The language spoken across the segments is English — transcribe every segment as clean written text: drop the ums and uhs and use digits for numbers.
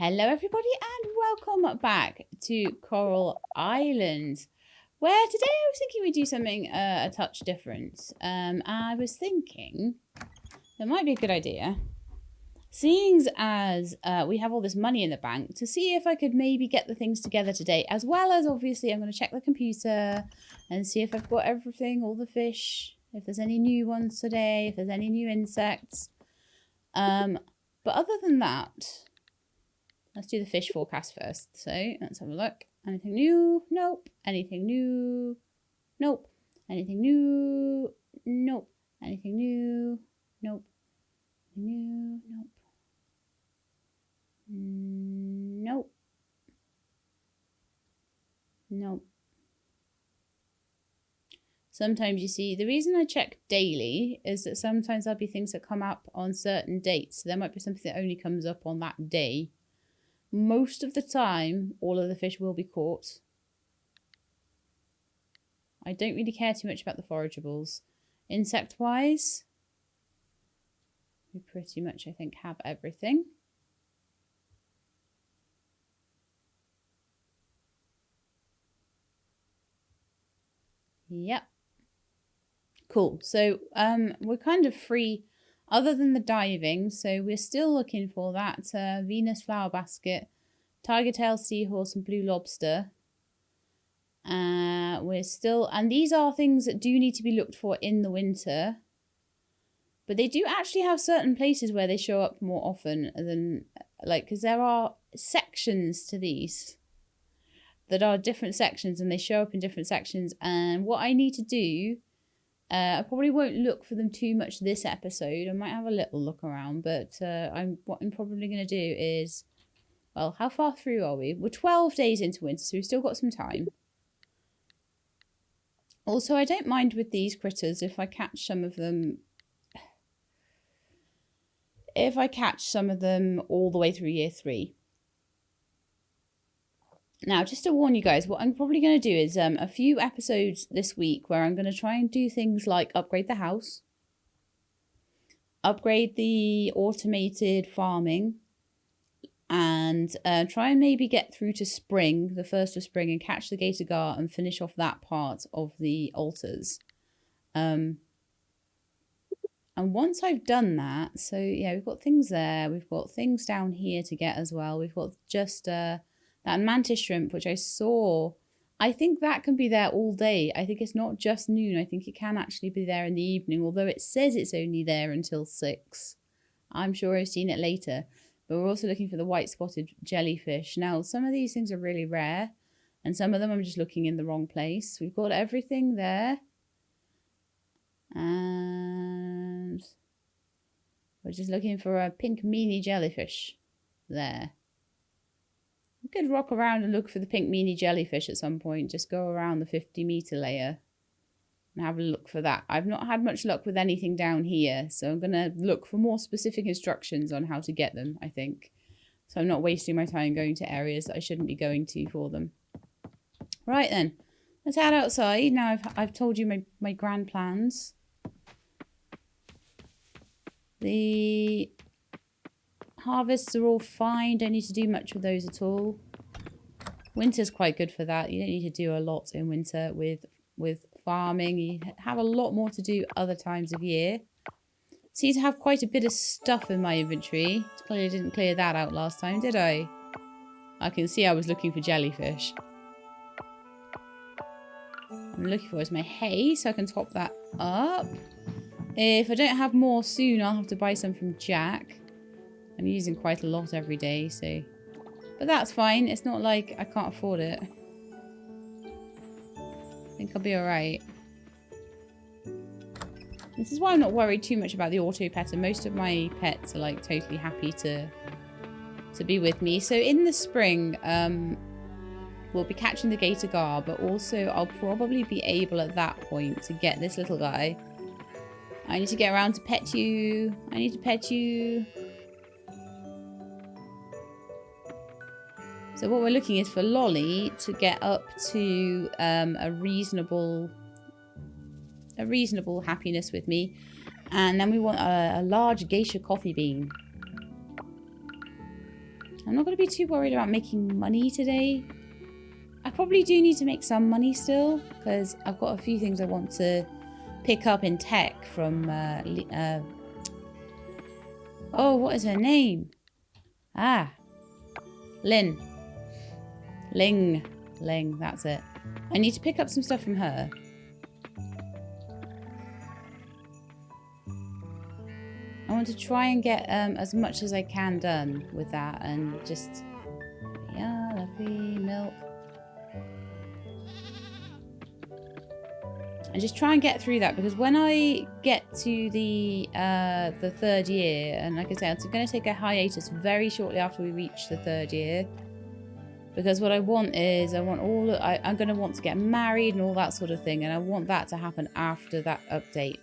Hello everybody and welcome back to Coral Island, where today I was thinking we'd do something a touch different. I was thinking it might be a good idea, seeing as we have all this money in the bank, to see if I could maybe get the things together today, as well as obviously I'm going to check the computer and see if I've got everything, all the fish, if there's any new ones today, if there's any new insects. But other than that, let's do the fish forecast first. So let's have a look. Anything new? Nope. Anything new? Nope. Anything new? Nope. Anything new? Nope. New? Nope. Nope. Nope. Sometimes you see, the reason I check daily is that sometimes there'll be things that come up on certain dates. So there might be something that only comes up on that day. Most of the time, all of the fish will be caught. I don't really care too much about the forageables. Insect-wise, we pretty much, I think, have everything. Yep. Cool. So we're kind of free other than the diving. So we're still looking for that Venus flower basket, tiger tail seahorse and blue lobster. We're still, and these are things that do need to be looked for in the winter. But they do actually have certain places where they show up more often than, like, because there are sections to these that are different sections and they show up in different sections. And what I need to do, I probably won't look for them too much this episode. I might have a little look around, but what I'm probably going to do is, well, how far through are we? We're 12 days into winter, so we've still got some time. Also, I don't mind with these critters if I catch some of them. If I catch some of them all the way through year 3. Now, just to warn you guys, what I'm probably going to do is a few episodes this week where I'm going to try and do things like upgrade the house, upgrade the automated farming, and try and maybe get through to spring, the 1st of spring, and catch the gator gar and finish off that part of the altars. And once I've done that, so yeah, we've got things there, we've got things down here to get as well. We've got just that mantis shrimp, which I saw. I think that can be there all day. I think it's not just noon. I think it can actually be there in the evening, although it says it's only there until 6. I'm sure I've seen it later. But we're also looking for the white-spotted jellyfish. Now, some of these things are really rare, and some of them I'm just looking in the wrong place. We've got everything there. And we're just looking for a pink meanie jellyfish there. We could rock around and look for the pink meanie jellyfish at some point. Just go around the 50-meter layer and have a look for that. I've not had much luck with anything down here, so I'm going to look for more specific instructions on how to get them, I think. So I'm not wasting my time going to areas that I shouldn't be going to for them. Right then, let's head outside. Now I've told you my grand plans. The harvests are all fine. Don't need to do much with those at all. Winter's quite good for that. You don't need to do a lot in winter with farming. You have a lot more to do other times of year. Seem to have quite a bit of stuff in my inventory. Clearly I didn't clear that out last time, did I? I can see I was looking for jellyfish. I'm looking for is my hay, so I can top that up. If I don't have more soon, I'll have to buy some from Jack. I'm using quite a lot every day, so... But that's fine. It's not like I can't afford it. I think I'll be alright. This is why I'm not worried too much about the auto pet, and most of my pets are like totally happy to be with me. So in the spring, we'll be catching the gator gar, but also I'll probably be able at that point to get this little guy. I need to get around to pet you. I need to pet you. So what we're looking is for Lolly to get up to a reasonable happiness with me. And then we want a large geisha coffee bean. I'm not going to be too worried about making money today. I probably do need to make some money still, because I've got a few things I want to pick up in tech from, oh, what is her name? Ah, Lynn. Ling, that's it. I need to pick up some stuff from her. I want to try and get as much as I can done with that, and just, yeah, lovely milk. And just try and get through that, because when I get to the 3rd year, and like I said, I'm going to take a hiatus very shortly after we reach the 3rd year, because what I want is I'm going to want to get married and all that sort of thing, and I want that to happen after that update.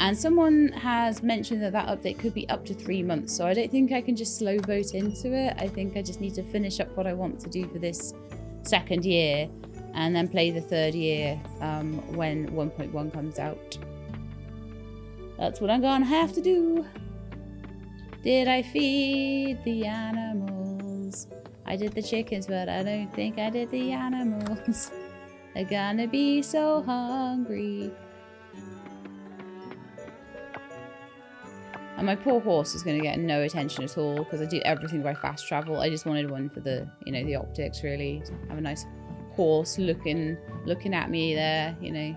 And someone has mentioned that that update could be up to 3 months, so I don't think I can just slow boat into it. I think I just need to finish up what I want to do for this 2nd year, and then play the 3rd year when 1.1 comes out. That's what I'm gonna have to do. Did I feed the animals? I did the chickens, but I don't think I did the animals. They're gonna be so hungry. And my poor horse is going to get no attention at all, because I do everything by fast travel. I just wanted one for the, you know, the optics, really. To have a nice horse looking at me there, you know.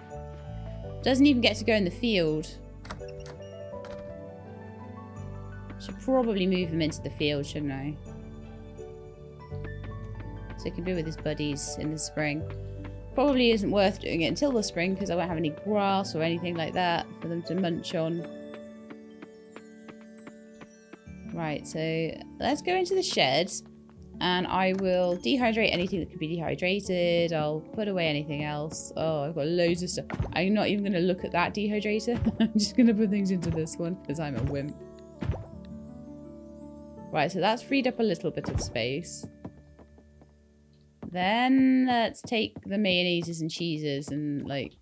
Doesn't even get to go in the field. Should probably move him into the field, shouldn't I? So he can be with his buddies in the spring. Probably isn't worth doing it until the spring, because I won't have any grass or anything like that for them to munch on. Right, so let's go into the shed, and I will dehydrate anything that could be dehydrated. I'll put away anything else. Oh, I've got loads of stuff. I'm not even going to look at that dehydrator. I'm just going to put things into this one, because I'm a wimp. Right, so that's freed up a little bit of space. Then let's take the mayonnaises and cheeses and, like,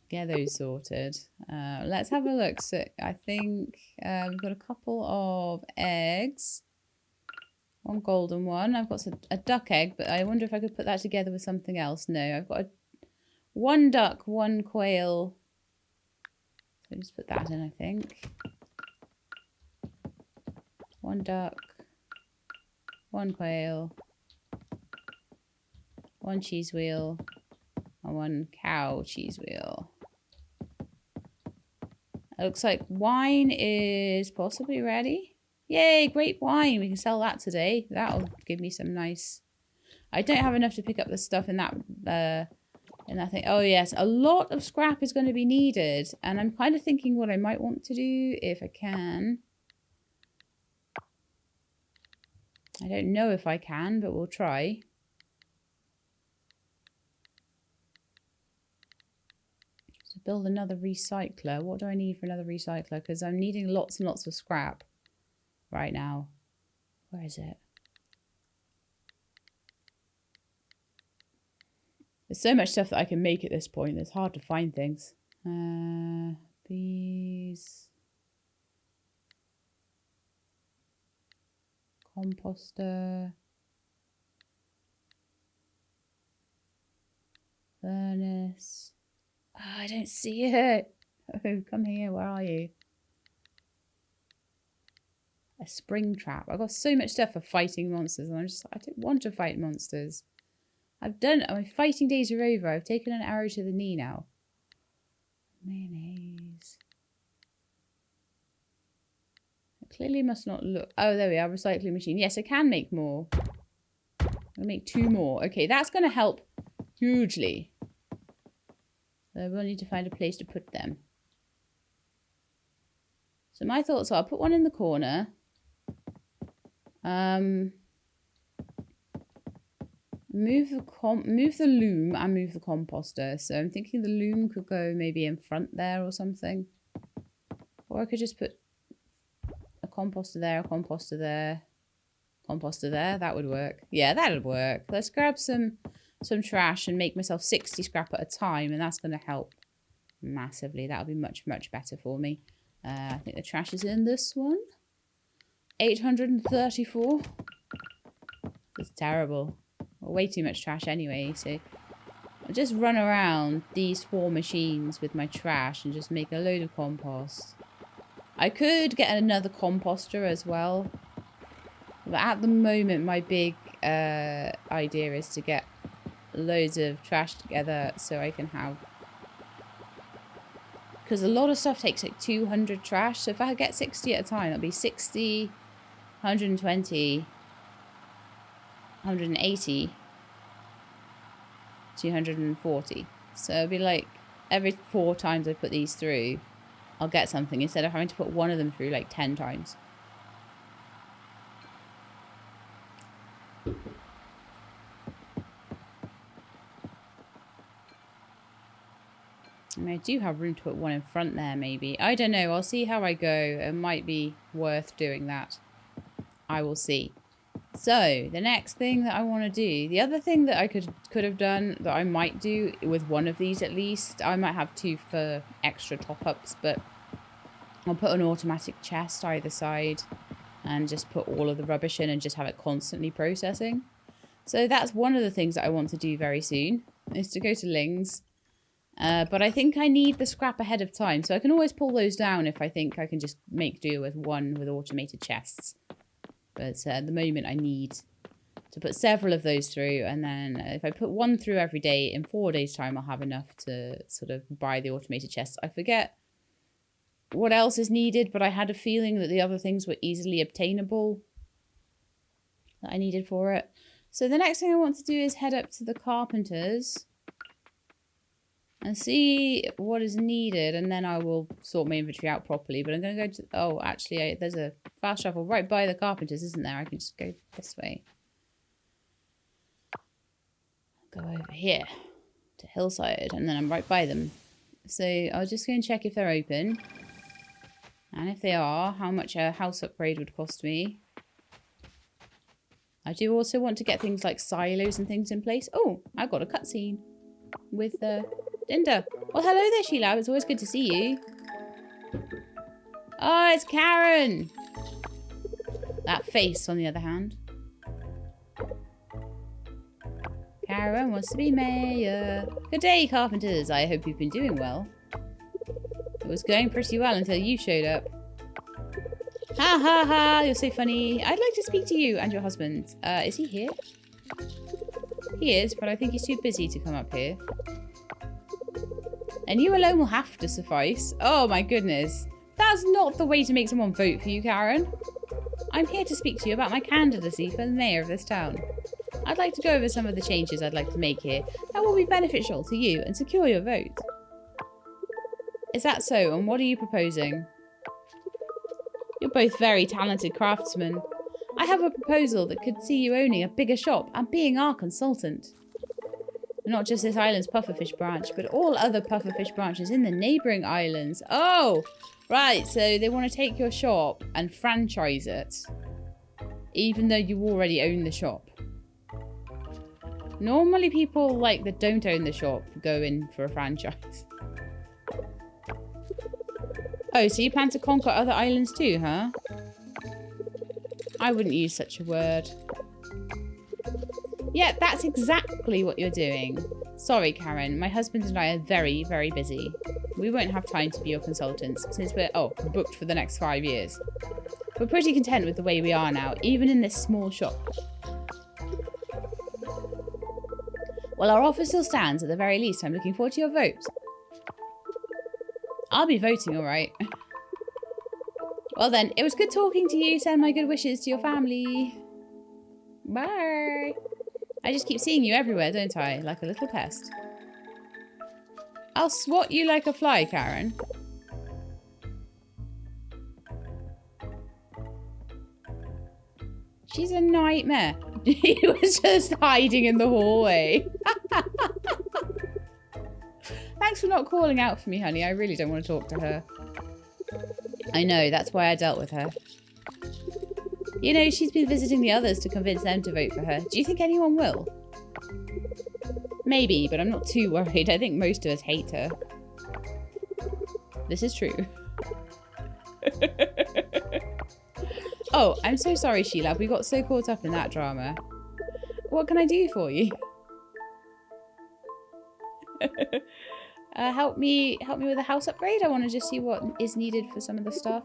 get those sorted. Let's have a look. So I think we've got a couple of eggs. One golden one. I've got a duck egg, but I wonder if I could put that together with something else. No, I've got one duck, one quail. So just put that in, I think. One duck, one quail, one cheese wheel, and one cow cheese wheel. It looks like wine is possibly ready. Yay, great wine. We can sell that today. That'll give me some nice... I don't have enough to pick up the stuff in that thing. Oh, yes. A lot of scrap is going to be needed. And I'm kind of thinking what I might want to do if I can. I don't know if I can, but we'll try. Build another recycler. What do I need for another recycler? Because I'm needing lots and lots of scrap right now. Where is it? There's so much stuff that I can make at this point. It's hard to find things. These. Composter. Furnace. Oh, I don't see it. Oh, come here. Where are you? A spring trap. I've got so much stuff for fighting monsters, and I don't want to fight monsters. I've done it. My fighting days are over. I've taken an arrow to the knee now. Mayonnaise. I clearly must not look. Oh, there we are. Recycling machine. Yes, I can make more. I'll make 2 more. Okay, that's going to help hugely. So we'll need to find a place to put them. So my thoughts are, I'll put one in the corner. Move the loom and move the composter. So I'm thinking the loom could go maybe in front there or something. Or I could just put a composter there, a composter there, composter there. That would work. Yeah, that would work. Let's grab some trash and make myself 60 scrap at a time, and that's going to help massively. That'll be much, much better for me. I think the trash is in this one. 834. That's terrible. Well, way too much trash anyway, so I'll just run around these 4 machines with my trash and just make a load of compost. I could get another composter as well. But at the moment, my big idea is to get loads of trash together so I can have... Because a lot of stuff takes like 200 trash. So if I get 60 at a time, that'll be 60, 120, 180, 240. So it'll be like every 4 times I put these through, I'll get something instead of having to put one of them through like 10 times. And I do have room to put one in front there, maybe. I don't know. I'll see how I go. It might be worth doing that. I will see. So, the next thing that I want to do... The other thing that I could have done, that I might do with one of these at least... I might have 2 for extra top-ups, but... I'll put an automatic chest either side. And just put all of the rubbish in and just have it constantly processing. So, that's one of the things that I want to do very soon. Is to go to Ling's. But I think I need the scrap ahead of time. So I can always pull those down if I think I can just make do with one with automated chests. But at the moment I need to put several of those through. And then if I put 1 through every day, in 4 days' time I'll have enough to sort of buy the automated chests. I forget what else is needed, but I had a feeling that the other things were easily obtainable that I needed for it. So the next thing I want to do is head up to the carpenters and see what is needed, and then I will sort my inventory out properly. But I'm going to go to... Oh, actually, there's a fast travel right by the carpenters, isn't there? I can just go this way. Go over here to Hillside, and then I'm right by them. So I'll just go and check if they're open. And if they are, how much a house upgrade would cost me. I do also want to get things like silos and things in place. Oh, I got a cutscene with... Dinder. Well, hello there, Sheila. It's always good to see you. Oh, it's Karen. That face, on the other hand. Karen wants to be mayor. Good day, carpenters. I hope you've been doing well. It was going pretty well until you showed up. Ha ha ha, you're so funny. I'd like to speak to you and your husband. Is he here? He is, but I think he's too busy to come up here. And you alone will have to suffice. Oh my goodness. That's not the way to make someone vote for you, Karen. I'm here to speak to you about my candidacy for the mayor of this town. I'd like to go over some of the changes I'd like to make here that will be beneficial to you and secure your vote. Is that so? And what are you proposing? You're both very talented craftsmen. I have a proposal that could see you owning a bigger shop and being our consultant. Not just this island's pufferfish branch, but all other pufferfish branches in the neighbouring islands. Oh, right. So they want to take your shop and franchise it, even though you already own the shop. Normally people like that don't own the shop go in for a franchise. Oh, so you plan to conquer other islands too, huh? I wouldn't use such a word. Yeah, that's exactly what you're doing. Sorry, Karen. My husband and I are very, very busy. We won't have time to be your consultants since we're, booked for the next 5 years. We're pretty content with the way we are now, even in this small shop. Well, our offer still stands at the very least. I'm looking forward to your vote. I'll be voting, all right. Well then, it was good talking to you. Send my good wishes to your family. Bye. I just keep seeing you everywhere, don't I? Like a little pest. I'll swat you like a fly, Karen. She's a nightmare. He was just hiding in the hallway. Thanks for not calling out for me, honey. I really don't want to talk to her. I know, that's why I dealt with her. You know, she's been visiting the others to convince them to vote for her. Do you think anyone will? Maybe, but I'm not too worried. I think most of us hate her. This is true. Oh, I'm so sorry, Sheila. We got so caught up in that drama. What can I do for you? Help me with a house upgrade. I want to just see what is needed for some of the stuff.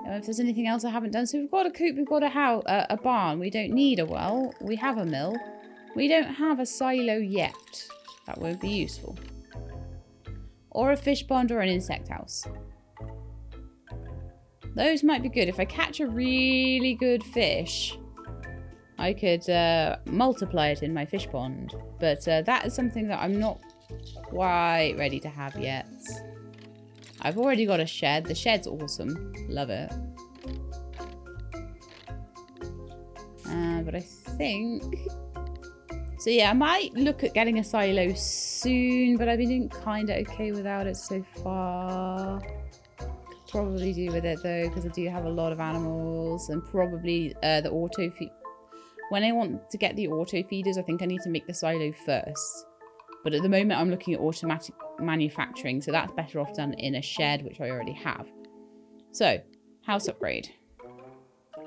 If there's anything else I haven't done. So we've got a coop, we've got a house, a barn. We don't need a well. We have a mill. We don't have a silo yet. That would be useful. Or a fish pond or an insect house. Those might be good. If I catch a really good fish, I could multiply it in my fish pond. But that is something that I'm not quite ready to have yet. I've already got a shed. The shed's awesome. Love it. But I think... So yeah, I might look at getting a silo soon, but I've been doing kind of okay without it so far. Probably do with it though, because I do have a lot of animals, and probably the auto feed. When I want to get the auto feeders, I think I need to make the silo first. But at the moment, I'm looking at automatic manufacturing, so that's better off done in a shed, which I already have. So, house upgrade.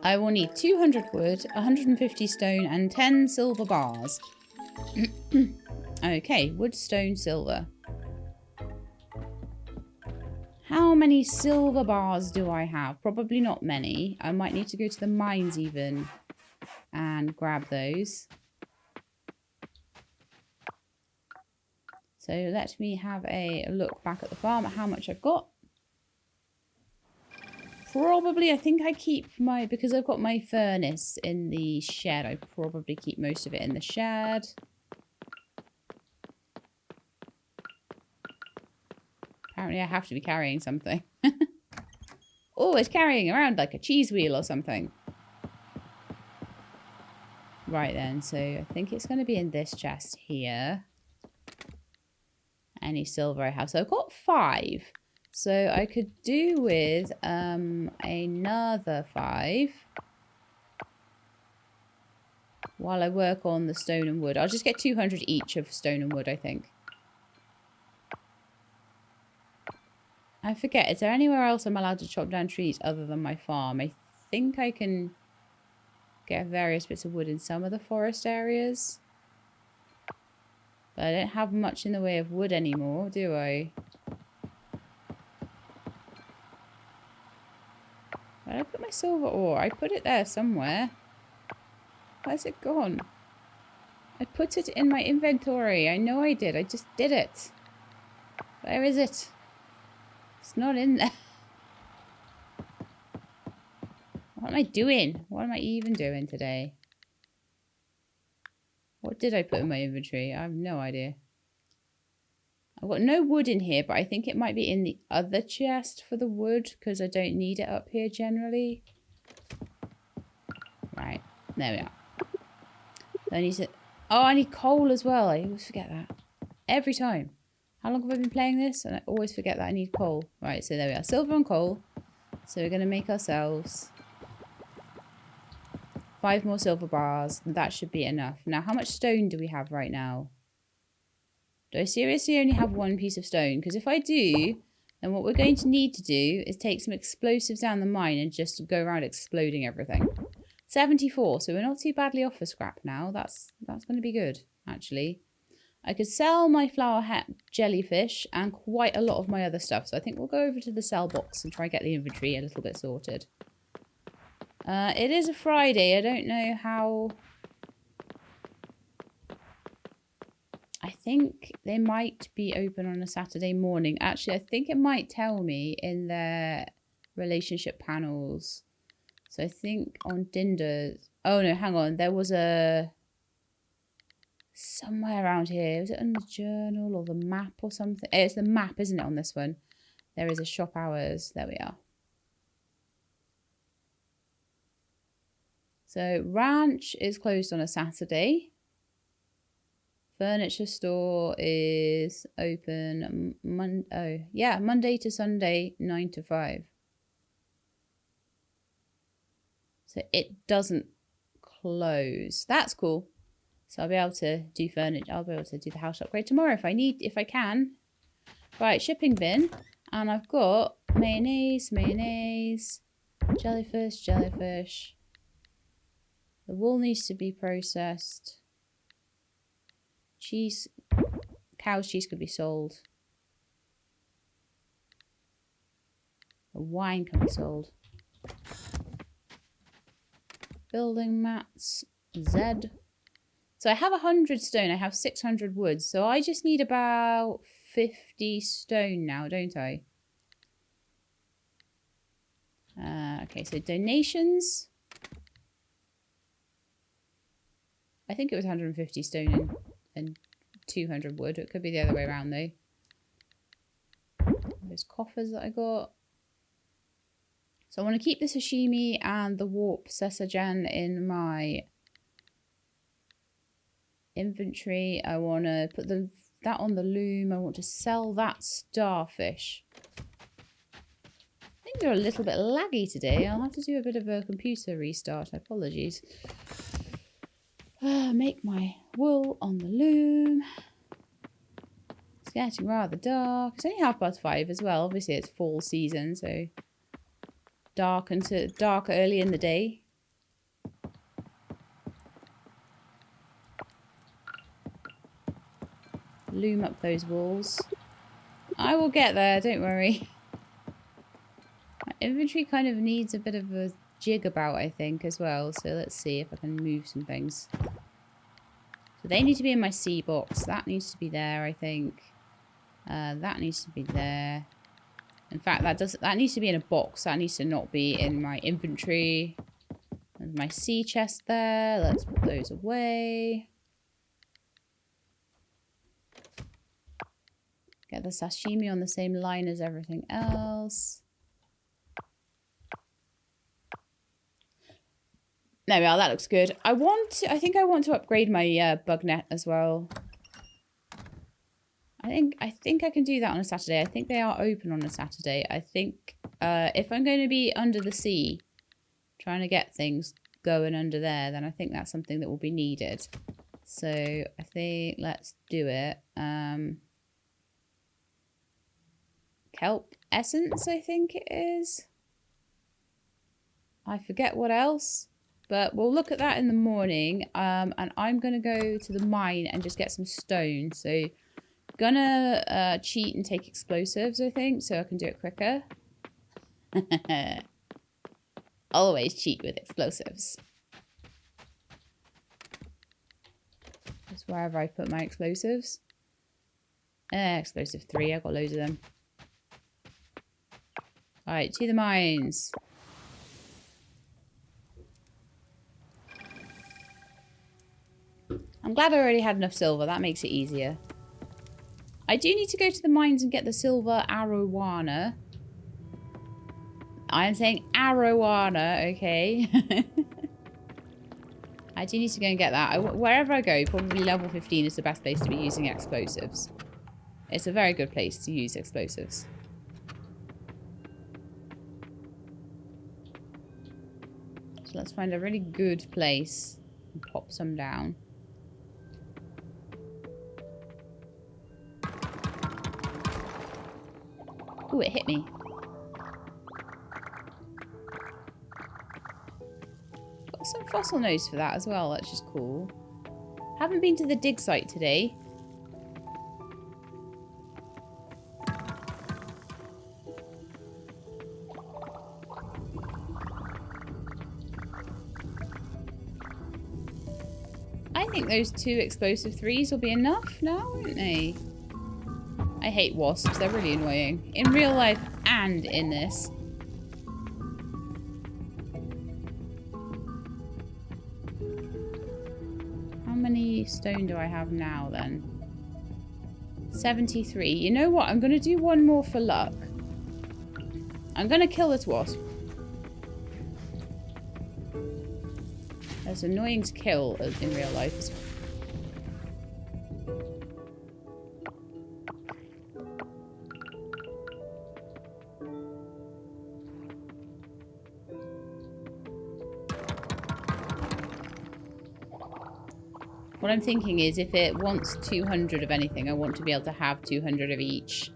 I will need 200 wood, 150 stone, and 10 silver bars. Okay, wood, stone, silver. How many silver bars do I have? Probably not many. I might need to go to the mines even and grab those. So let me have a look back at the farm at how much I've got. Probably, I think I keep my, because I've got my furnace in the shed, I probably keep most of it in the shed. Apparently I have to be carrying something. Always carrying around like a cheese wheel or something. Right then, so I think it's going to be in this chest here. Any silver I have. So I've got 5. So I could do with another 5 while I work on the stone and wood. I'll just get 200 each of stone and wood, I think. I forget, is there anywhere else I'm allowed to chop down trees other than my farm? I think I can get various bits of wood in some of the forest areas. But I don't have much in the way of wood anymore, do I? Where did I put my silver ore? I put it there somewhere. Where's it gone? I put it in my inventory. I know I did. I just did it. Where is it? It's not in there. What am I doing? What am I even doing today? What did I put in my inventory? I have no idea. I've got no wood in here, but I think it might be in the other chest for the wood, because I don't need it up here generally. Right. There we are. I need to... Oh, I need coal as well. I always forget that. Every time. How long have I been playing this? And I always forget that I need coal. Right, so there we are. Silver and coal. So we're going to make ourselves 5 more silver bars. And that should be enough. Now, how much stone do we have right now? Do I seriously only have 1 piece of stone? Because if I do, then what we're going to need to do is take some explosives down the mine and just go around exploding everything. 74, so we're not too badly off for scrap now. That's going to be good, actually. I could sell my flower hat jellyfish and quite a lot of my other stuff. So I think we'll go over to the sell box and try and get the inventory a little bit sorted. It is a Friday. I don't know how... I think they might be open on a Saturday morning. Actually, I think it might tell me in their relationship panels. So I think on Dinder... Oh no, hang on. There was a... Somewhere around here. Was it on the journal or the map or something? It's the map, isn't it, on this one? There is a shop hours. There we are. So ranch is closed on a Saturday. Furniture store is open Monday to Sunday, 9 to 5. So it doesn't close. That's cool. So I'll be able to do furniture. I'll be able to do the house upgrade tomorrow if I can. Right, shipping bin. And I've got mayonnaise, mayonnaise, jellyfish, jellyfish. The wool needs to be processed. Cheese, cow's cheese could be sold. The wine can be sold. Building mats, Z. So I have 100 stone, I have 600 wood. So I just need about 50 stone now, don't I? Okay, so donations. I think it was 150 stone and 200 wood. It could be the other way around though. Those coffers that I got. So I want to keep the sashimi and the warp sesajan in my inventory. I want to put that on the loom. I want to sell that starfish. I think they're a little bit laggy today. I'll have to do a bit of a computer restart. Apologies. Make my wool on the loom. It's getting rather dark. It's only 5:30 as well. Obviously, it's fall season, so dark early in the day. Loom up those walls. I will get there. Don't worry. My inventory kind of needs a bit of a jig about, I think, as well. So let's see if I can move some things. So they need to be in my C box. That needs to be there, I think. That needs to be there. In fact, that needs to be in a box. That needs to not be in my inventory. There's my C chest there. Let's put those away. Get the sashimi on the same line as everything else. There we are, that looks good. I think I want to upgrade my bug net as well. I think I can do that on a Saturday. I think they are open on a Saturday. I think if I'm going to be under the sea, trying to get things going under there, then I think that's something that will be needed. So I think let's do it. Kelp essence, I think it is. I forget what else. But we'll look at that in the morning. And I'm going to go to the mine and just get some stone. So gonna cheat and take explosives, I think, so I can do it quicker. Always cheat with explosives. Just wherever I put my explosives. Explosive 3, I've got loads of them. Alright, to the mines. I'm glad I already had enough silver. That makes it easier. I do need to go to the mines and get the silver arowana. I am saying arowana, okay? I do need to go and get that. Wherever I go, probably level 15 is the best place to be using explosives. It's a very good place to use explosives. So let's find a really good place and pop some down. Ooh, it hit me. Got some fossil nose for that as well, that's just cool. Haven't been to the dig site today. I think those 2 explosive 3s will be enough now, won't they? I hate wasps, they're really annoying. In real life and in this. How many stone do I have now then? 73. You know what? I'm going to do one more for luck. I'm going to kill this wasp. It's annoying to kill in real life as well. What I'm thinking is if it wants 200 of anything, I want to be able to have 200 of each.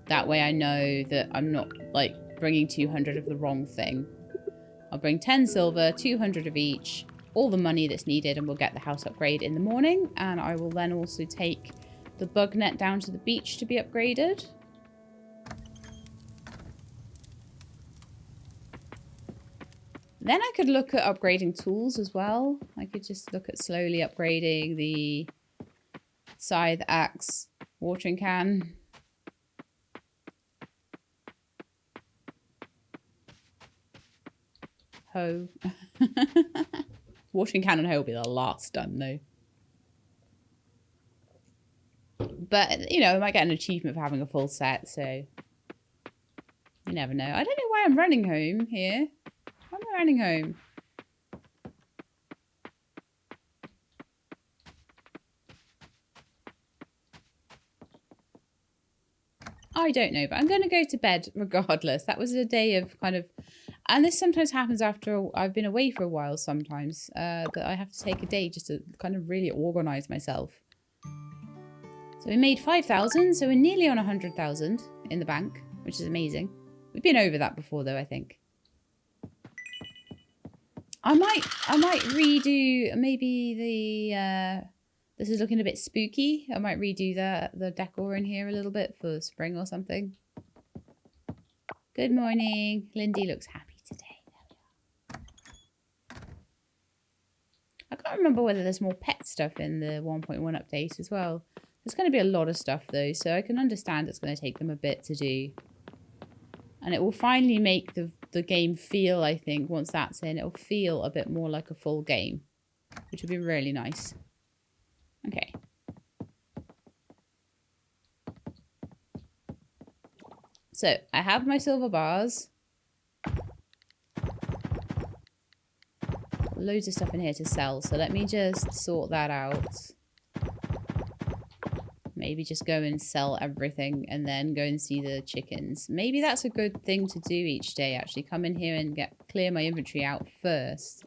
That way I know that I'm not, like, bringing 200 of the wrong thing. I'll bring 10 silver, 200 of each, all the money that's needed, and we'll get the house upgrade in the morning. And I will then also take the bug net down to the beach to be upgraded. Then I could look at upgrading tools as well. I could just look at slowly upgrading the scythe, axe, watering can. Hoe. Watering can and hoe will be the last done though. But, you know, I might get an achievement for having a full set, so you never know. I don't know why I'm running home here. Why am I running home? I don't know, but I'm going to go to bed regardless. That was a day of kind of... And this sometimes happens after I've been away for a while sometimes. That I have to take a day just to kind of really organise myself. So we made 5,000, so we're nearly on 100,000 in the bank, which is amazing. We've been over that before though, I think. I might redo maybe the... This is looking a bit spooky. I might redo the decor in here a little bit for spring or something. Good morning. Lindy looks happy today. There we are. I can't remember whether there's more pet stuff in the 1.1 update as well. There's going to be a lot of stuff though, so I can understand it's going to take them a bit to do. And it will finally make the game feel, I think, once that's in, it'll feel a bit more like a full game, which would be really nice. Okay. So, I have my silver bars. Loads of stuff in here to sell, so let me just sort that out. Maybe just go and sell everything and then go and see the chickens. Maybe that's a good thing to do each day, actually. Come in here and clear my inventory out first.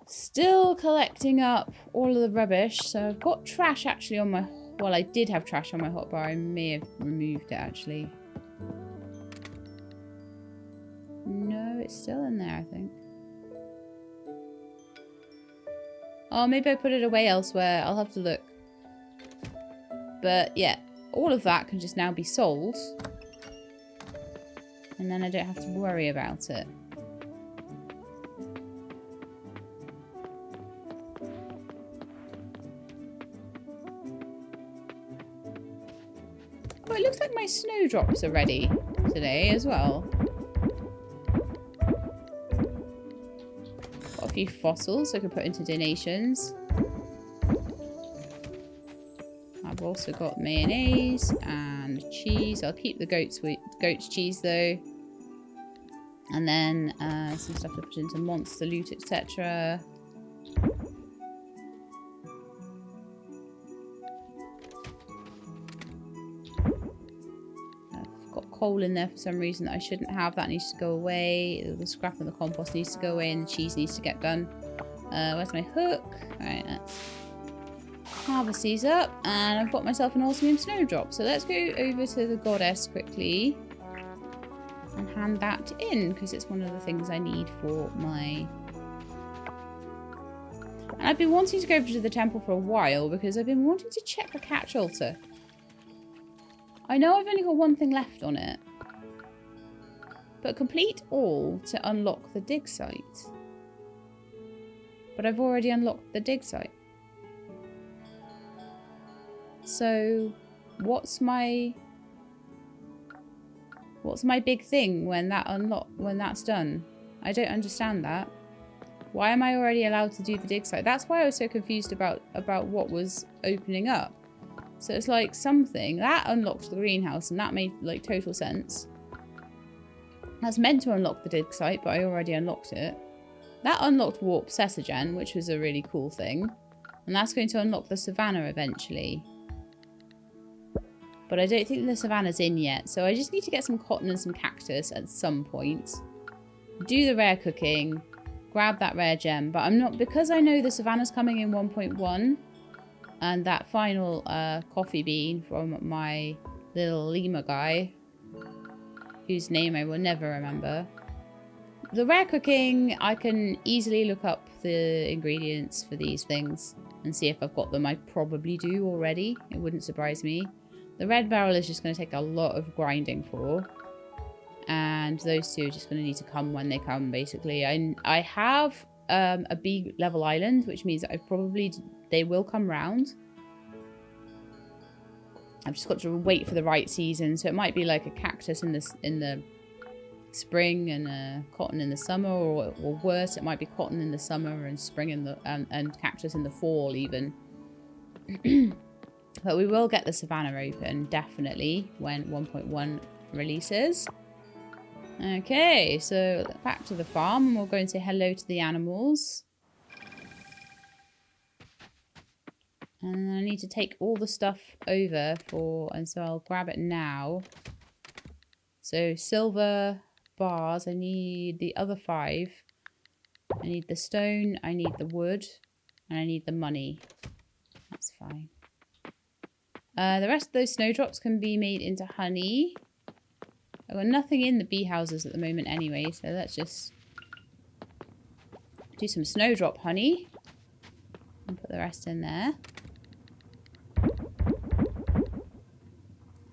Still collecting up all of the rubbish. So I've got trash actually on my... Well, I did have trash on my hotbar. I may have removed it actually. No, it's still in there, I think. Oh, maybe I put it away elsewhere. I'll have to look. But yeah, all of that can just now be sold. And then I don't have to worry about it. Oh, it looks like my snowdrops are ready today as well. Got a few fossils I can put into donations. I've also got mayonnaise and cheese. I'll keep the goat's cheese though. And then some stuff to put into monster loot, etc. I've got coal in there for some reason that I shouldn't have. That needs to go away. The scrap and the compost needs to go away, and the cheese needs to get done. Where's my hook? Alright, let's harvest these up, and I've got myself an awesome snowdrop. So let's go over to the goddess quickly and hand that in, because it's one of the things I need for my... And I've been wanting to go over to the temple for a while because I've been wanting to check the catch altar. I know I've only got one thing left on it, but complete all to unlock the dig site. But I've already unlocked the dig site. So, what's my big thing when that's done? I don't understand that. Why am I already allowed to do the dig site? That's why I was so confused about what was opening up. So it's like something that unlocked the greenhouse, and that made like total sense. That's meant to unlock the dig site, but I already unlocked it. That unlocked Warp Sessagen, which was a really cool thing, and that's going to unlock the savannah eventually. But I don't think the savannah's in yet, so I just need to get some cotton and some cactus at some point. Do the rare cooking, grab that rare gem, but I'm not, because I know the savannah's coming in 1.1, and that final coffee bean from my little lemur guy, whose name I will never remember. The rare cooking, I can easily look up the ingredients for these things and see if I've got them. I probably do already. It wouldn't surprise me. The red barrel is just going to take a lot of grinding for. And those two are just going to need to come when they come, basically. I have a B level island, which means that they will come round. I've just got to wait for the right season. So it might be like a cactus in the spring and cotton in the summer, or worse, it might be cotton in the summer and spring in the and cactus in the fall even. But we will get the savannah open definitely when 1.1 releases. Okay, so back to the farm, and we'll go and say hello to the animals. And I need to take all the stuff over and so I'll grab it now. So silver bars, I need the other 5. I need the stone, I need the wood, and I need the money. That's fine. The rest of those snowdrops can be made into honey. I've got nothing in the bee houses at the moment anyway, so let's just do some snowdrop honey and put the rest in there.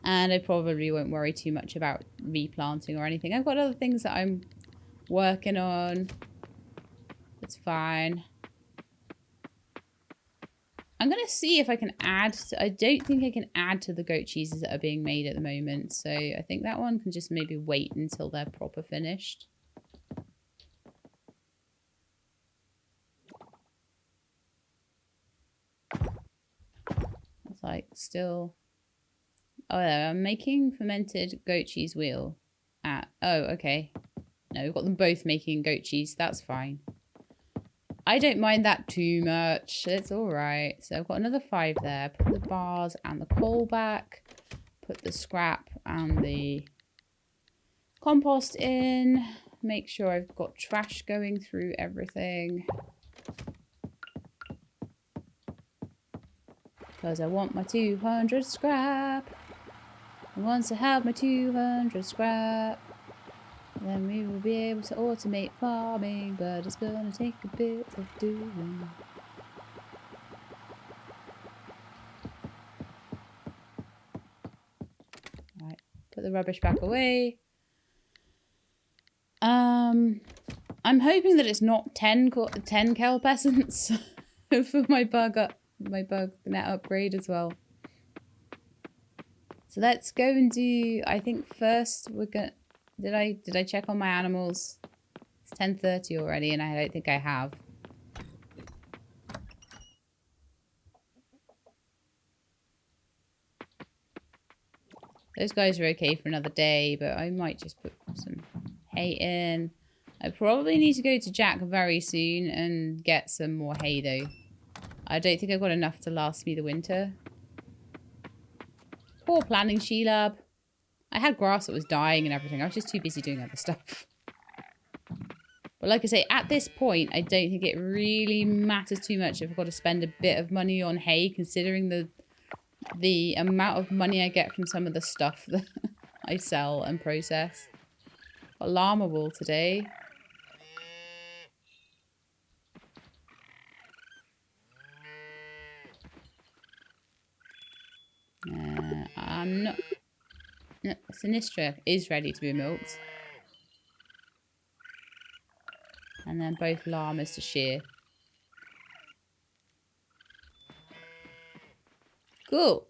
And I probably won't worry too much about replanting or anything. I've got other things that I'm working on. It's fine. I'm going to see if I can add... I don't think I can add to the goat cheeses that are being made at the moment. So I think that one can just maybe wait until they're proper finished. It's like still... Oh, yeah, I'm making fermented goat cheese wheel. Oh, okay. No, we've got them both making goat cheese. That's fine. I don't mind that too much. It's all right. So I've got another 5 there. Put the bars and the coal back. Put the scrap and the compost in. Make sure I've got trash going through everything. Because I want my 200 scrap. And once I have my 200 scrap, then we will be able to automate farming, but it's gonna take a bit of doing. Right, put the rubbish back away. I'm hoping that it's not 10 kelp essence for my bug net upgrade as well. So let's go and do, I think first we're gonna, did I check on my animals? It's 10:30 already and I don't think I have. Those guys are okay for another day, but I might just put some hay in. I probably need to go to Jack very soon and get some more hay though. I don't think I've got enough to last me the winter. Poor planning, Sheelab. I had grass that was dying and everything. I was just too busy doing other stuff. But like I say, at this point, I don't think it really matters too much if I've got to spend a bit of money on hay, considering the amount of money I get from some of the stuff that I sell and process. Got llama wool today. I'm not... No, Sinistra is ready to be milked. And then both llamas to shear. Cool.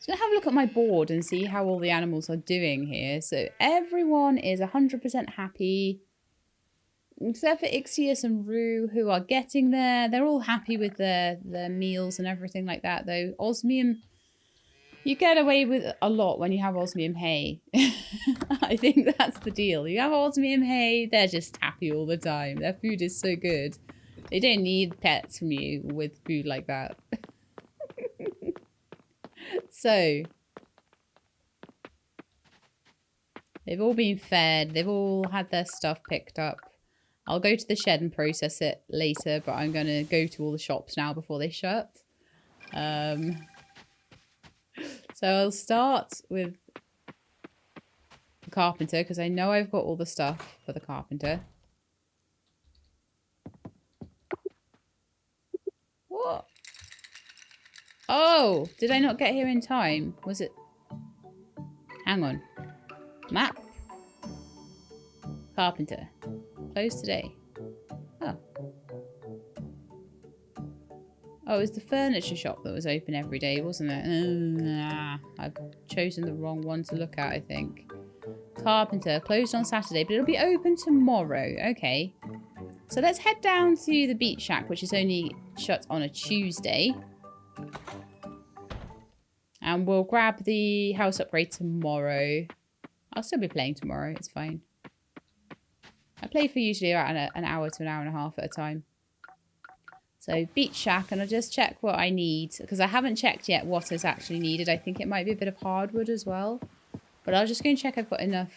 So I'm going to have a look at my board and see how all the animals are doing here. So everyone is 100% happy. Except for Ixius and Rue, who are getting there. They're all happy with their meals and everything like that, though. Osmium... You get away with a lot when you have osmium hay. I think that's the deal. You have osmium hay, they're just happy all the time. Their food is so good. They don't need pets from you with food like that. So, they've all been fed. They've all had their stuff picked up. I'll go to the shed and process it later, but I'm going to go to all the shops now before they shut. So I'll start with the carpenter because I know I've got all the stuff for the carpenter. What? Oh, did I not get here in time? Was it? Hang on. Map. Carpenter. Closed today. Oh. Oh, it was the furniture shop that was open every day, wasn't it? I've chosen the wrong one to look at, I think. Carpenter. Closed on Saturday, but it'll be open tomorrow. Okay. So let's head down to the beach shack, which is only shut on a Tuesday. And we'll grab the house upgrade tomorrow. I'll still be playing tomorrow. It's fine. I play for usually around an hour to an hour and a half at a time. So beach shack, and I'll just check what I need. Because I haven't checked yet what is actually needed. I think it might be a bit of hardwood as well. But I'll just go and check I've got enough.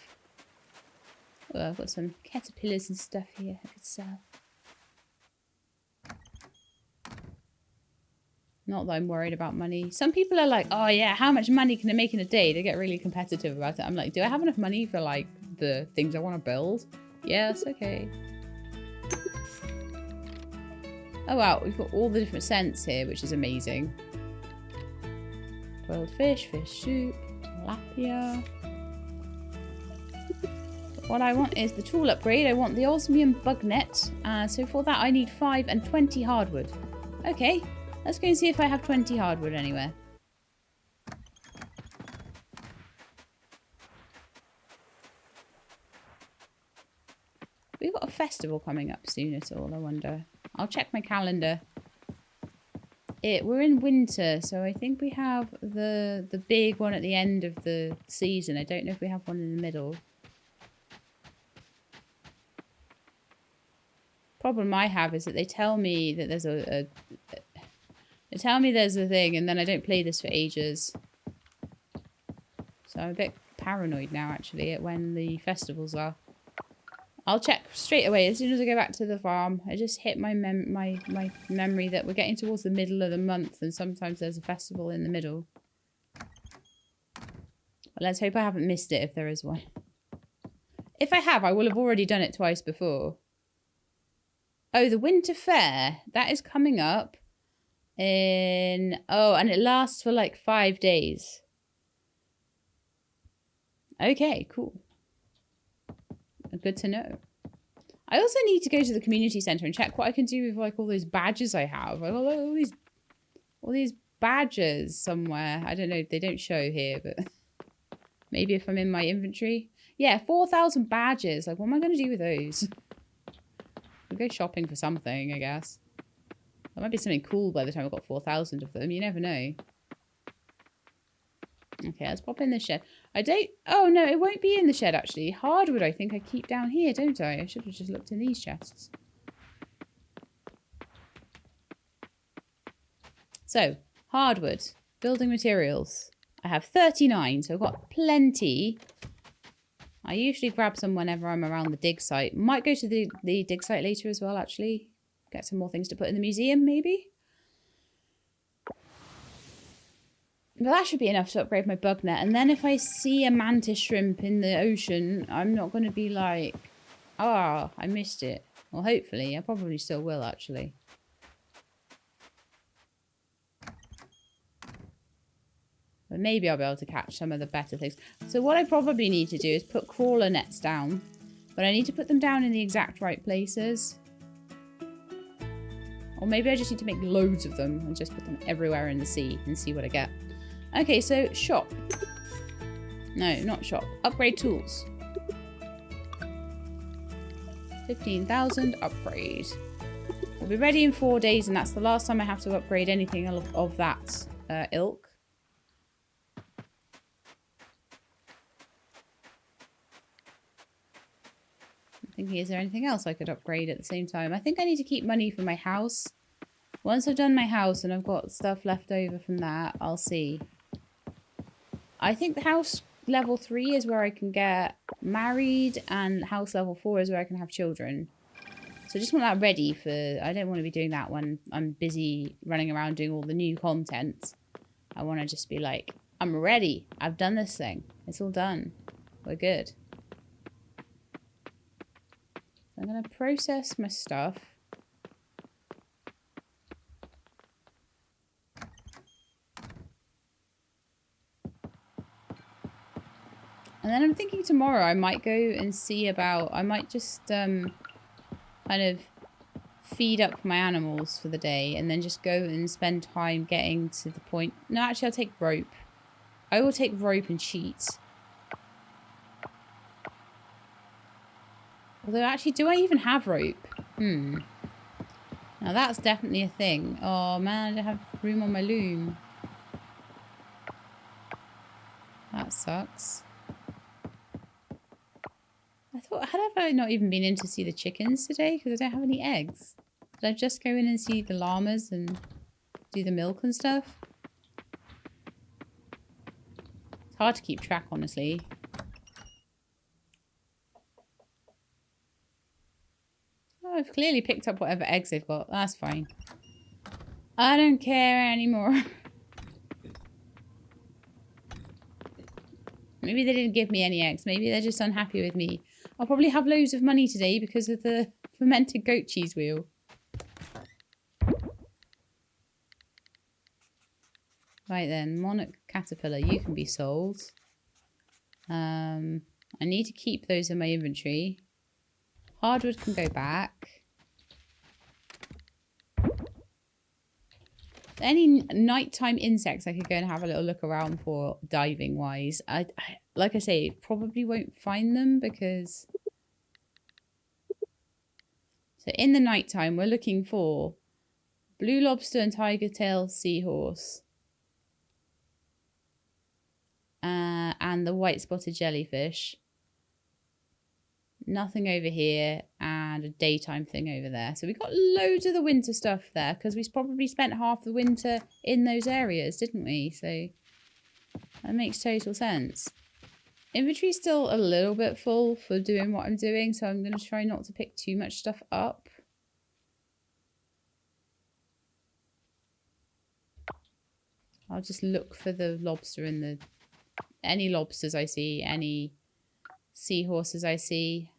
Oh, I've got some caterpillars and stuff here I could sell. Not that I'm worried about money. Some people are like, oh yeah, how much money can I make in a day? They get really competitive about it. I'm like, do I have enough money for like the things I want to build? Yes, okay. Oh wow, we've got all the different scents here, which is amazing. Boiled fish, fish soup, tilapia. But what I want is the tool upgrade. I want the osmium bug net. So for that I need 5 and 20 hardwood. Okay. Let's go and see if I have 20 hardwood anywhere. We've got a festival coming up soon at all, I wonder. I'll check my calendar. We're in winter, so I think we have the big one at the end of the season. I don't know if we have one in the middle. Problem I have is that they tell me that there's they tell me there's a thing, and then I don't play this for ages. So I'm a bit paranoid now, actually, at when the festivals are. I'll check straight away as soon as I go back to the farm. I just hit my memory that we're getting towards the middle of the month, and sometimes there's a festival in the middle. Well, let's hope I haven't missed it if there is one. If I have, I will have already done it twice before. Oh, the winter fair. That is coming up. Oh, and it lasts for like 5 days. Okay, cool. Good to know. I also need to go to the community centre and check what I can do with like all those badges I have. I've got all these badges somewhere. I don't know. They don't show here, but maybe if I'm in my inventory. Yeah, 4,000 badges. Like, what am I going to do with those? I'll go shopping for something, I guess. That might be something cool by the time I've got 4,000 of them. You never know. Okay, let's pop in the shed. Oh, no, it won't be in the shed, actually. Hardwood, I think I keep down here, don't I? I should have just looked in these chests. So, hardwood. Building materials. I have 39, so I've got plenty. I usually grab some whenever I'm around the dig site. Might go to the dig site later as well, actually. Get some more things to put in the museum, maybe. But that should be enough to upgrade my bug net. And then if I see a mantis shrimp in the ocean, I'm not going to be like, ah, I missed it. Well, hopefully. I probably still will, actually. But maybe I'll be able to catch some of the better things. So what I probably need to do is put crawler nets down. But I need to put them down in the exact right places. Or maybe I just need to make loads of them and just put them everywhere in the sea and see what I get. Okay, so shop. No, not shop. Upgrade tools. 15,000 upgrade. We'll be ready in 4 days, and that's the last time I have to upgrade anything of that ilk. I'm thinking, is there anything else I could upgrade at the same time? I think I need to keep money for my house. Once I've done my house and I've got stuff left over from that, I'll see. I think the house level 3 is where I can get married, and house level 4 is where I can have children. So I just want that ready for... I don't want to be doing that when I'm busy running around doing all the new content. I want to just be like I'm ready. I've done this thing. It's all done. We're good. I'm going to process my stuff. And then I'm thinking tomorrow I might go and see about... I might just kind of feed up my animals for the day and then just go and spend time getting to the point... No, actually, I'll take rope. I will take rope and sheets. Although, actually, do I even have rope? Now, that's definitely a thing. Oh, man, I don't have room on my loom. That sucks. I thought, had I not even been in to see the chickens today? Because I don't have any eggs. Did I just go in and see the llamas and do the milk and stuff? It's hard to keep track, honestly. Oh, I've clearly picked up whatever eggs they've got. That's fine. I don't care anymore. Maybe they didn't give me any eggs. Maybe they're just unhappy with me. I'll probably have loads of money today because of the fermented goat cheese wheel. Right then, monarch caterpillar, you can be sold. I need to keep those in my inventory. Hardwood can go back. Any nighttime insects I could go and have a little look around for diving wise. I like I say, probably won't find them because... So in the nighttime, we're looking for blue lobster and tiger tail seahorse. And the white spotted jellyfish. Nothing over here, and a daytime thing over there. So we got loads of the winter stuff there because we probably spent half the winter in those areas, didn't we? So that makes total sense. Inventory's still a little bit full for doing what I'm doing, so I'm going to try not to pick too much stuff up. I'll just look for the lobster in the... Any lobsters I see, any seahorses I see.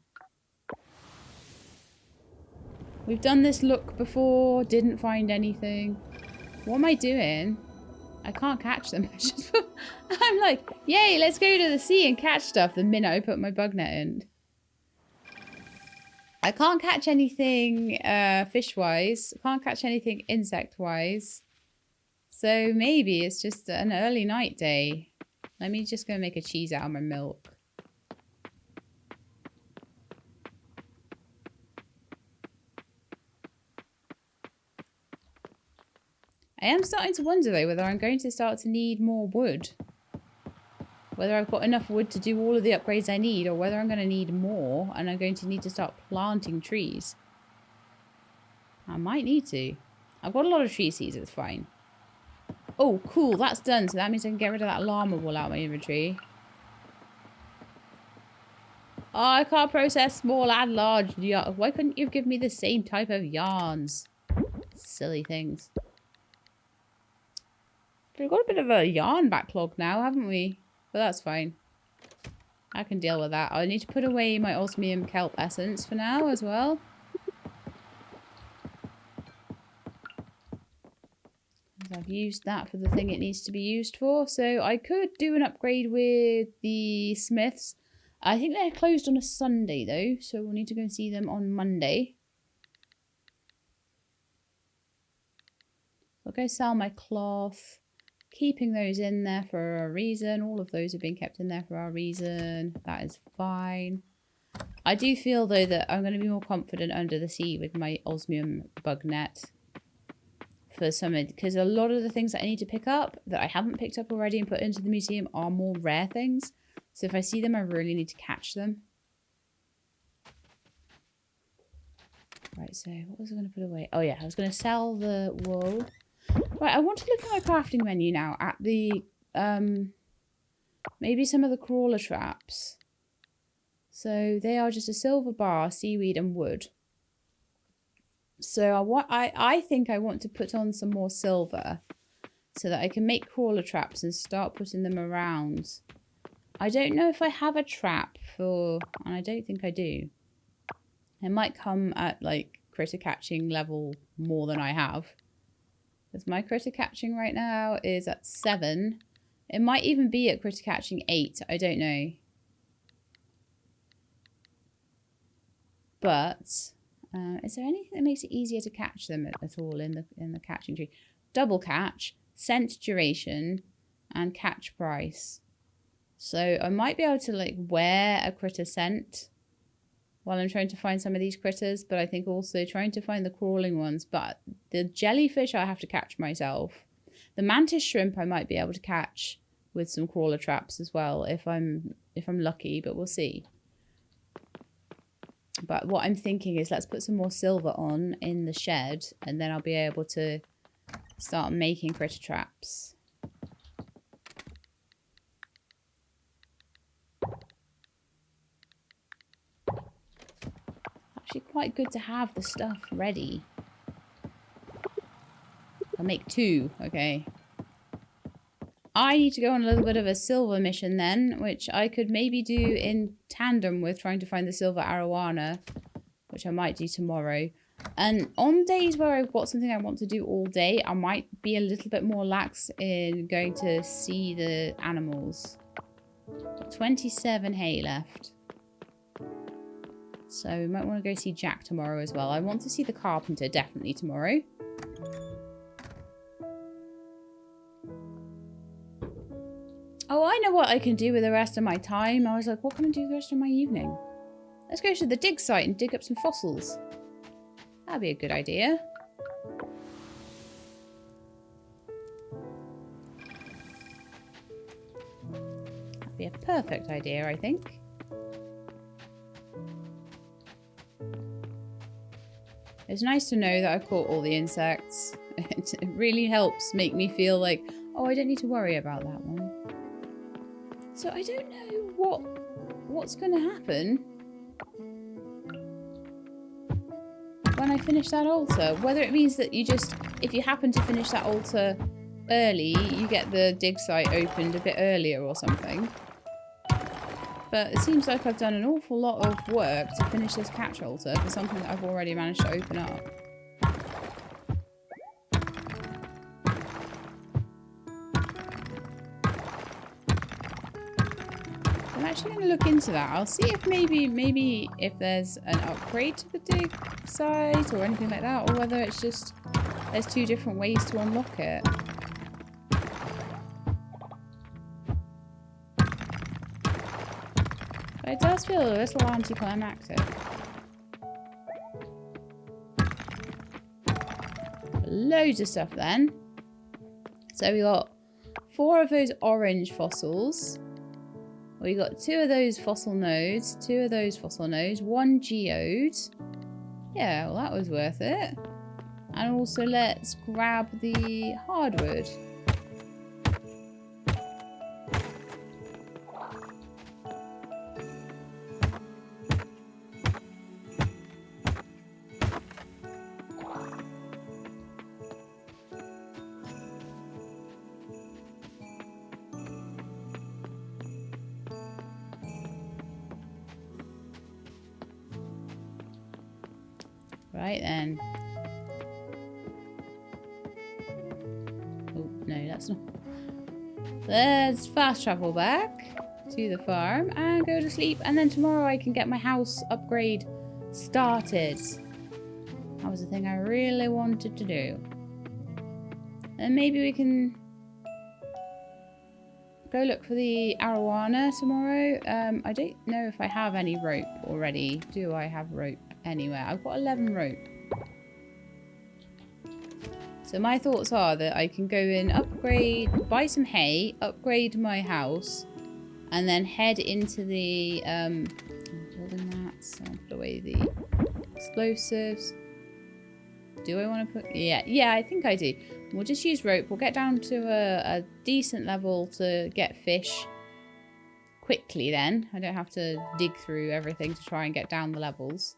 We've done this look before, didn't find anything. What am I doing? I can't catch them. I'm like, yay, let's go to the sea and catch stuff the minute I put my bug net in. I can't catch anything fish-wise. I can't catch anything insect-wise. So maybe it's just an early night day. Let me just go make a cheese out of my milk. I am starting to wonder though whether I'm going to start to need more wood. Whether I've got enough wood to do all of the upgrades I need, or whether I'm going to need more and I'm going to need to start planting trees. I might need to. I've got a lot of tree seeds, it's fine. Oh, cool, that's done. So that means I can get rid of that llama wool out of my inventory. Oh, I can't process small and large yarn. Why couldn't you give me the same type of yarns? Silly things. We've got a bit of a yarn backlog now, haven't we? But that's fine. I can deal with that. I need to put away my osmium kelp essence for now as well. I've used that for the thing it needs to be used for. So I could do an upgrade with the smiths. I think they're closed on a Sunday though, so we'll need to go and see them on Monday. I'll go sell my cloth. Keeping those in there for a reason. All of those have been kept in there for a reason. That is fine. I do feel though that I'm going to be more confident under the sea with my osmium bug net. For some, because a lot of the things that I need to pick up that I haven't picked up already and put into the museum are more rare things. So if I see them, I really need to catch them. Right, so what was I going to put away? Oh yeah, I was going to sell the wool. Right, I want to look at my crafting menu now at the, maybe some of the crawler traps. So they are just a silver bar, seaweed and wood. So I think I want to put on some more silver. so that I can make crawler traps and start putting them around. I don't know if I have a trap for, and I don't think I do. It might come at like critter catching level more than I have. Because my critter catching right now is at 7. It might even be at critter catching 8. I don't know. But is there anything that makes it easier to catch them at all in the catching tree? Double catch, scent duration, and catch price. So I might be able to like wear a critter scent while I'm trying to find some of these critters, but I think also trying to find the crawling ones. But the jellyfish I have to catch myself. The mantis shrimp I might be able to catch with some crawler traps as well if I'm lucky, but we'll see. But what I'm thinking is let's put some more silver on in the shed, and then I'll be able to start making critter traps. Actually quite good to have the stuff ready. I'll make 2, okay. I need to go on a little bit of a silver mission then, which I could maybe do in tandem with trying to find the silver arowana, which I might do tomorrow. And on days where I've got something I want to do all day, I might be a little bit more lax in going to see the animals. 27 hay left. So we might want to go see Jack tomorrow as well. I want to see the carpenter definitely tomorrow. Oh, I know what I can do with the rest of my time. I was like, what can I do the rest of my evening? Let's go to the dig site and dig up some fossils. That'd be a good idea. That'd be a perfect idea, I think. It's nice to know that I've caught all the insects. It really helps make me feel like, oh, I don't need to worry about that one. So I don't know what's going to happen when I finish that altar. Whether it means that you just, if you happen to finish that altar early, you get the dig site opened a bit earlier or something. But it seems like I've done an awful lot of work to finish this catch altar for something that I've already managed to open up. I'm actually going to look into that. I'll see if maybe if there's an upgrade to the dig site or anything like that, or whether it's just there's 2 different ways to unlock it. But it does feel a little anticlimactic. Loads of stuff then. So we got 4 of those orange fossils. We got 2 of those fossil nodes, 2 of those fossil nodes, 1 geode. Yeah, well that was worth it. And also let's grab the hardwood. Right then. Oh, no, that's not. Let's fast travel back to the farm and go to sleep. And then tomorrow I can get my house upgrade started. That was the thing I really wanted to do. And maybe we can go look for the arowana tomorrow. I don't know if I have any rope already. Do I have rope anywhere? I've got 11 rope. So my thoughts are that I can go in, upgrade, buy some hay, upgrade my house, and then head into the building mats. I'll put away the explosives. Do I want to put... Yeah, I think I do. We'll just use rope. We'll get down to a decent level to get fish quickly then. I don't have to dig through everything to try and get down the levels.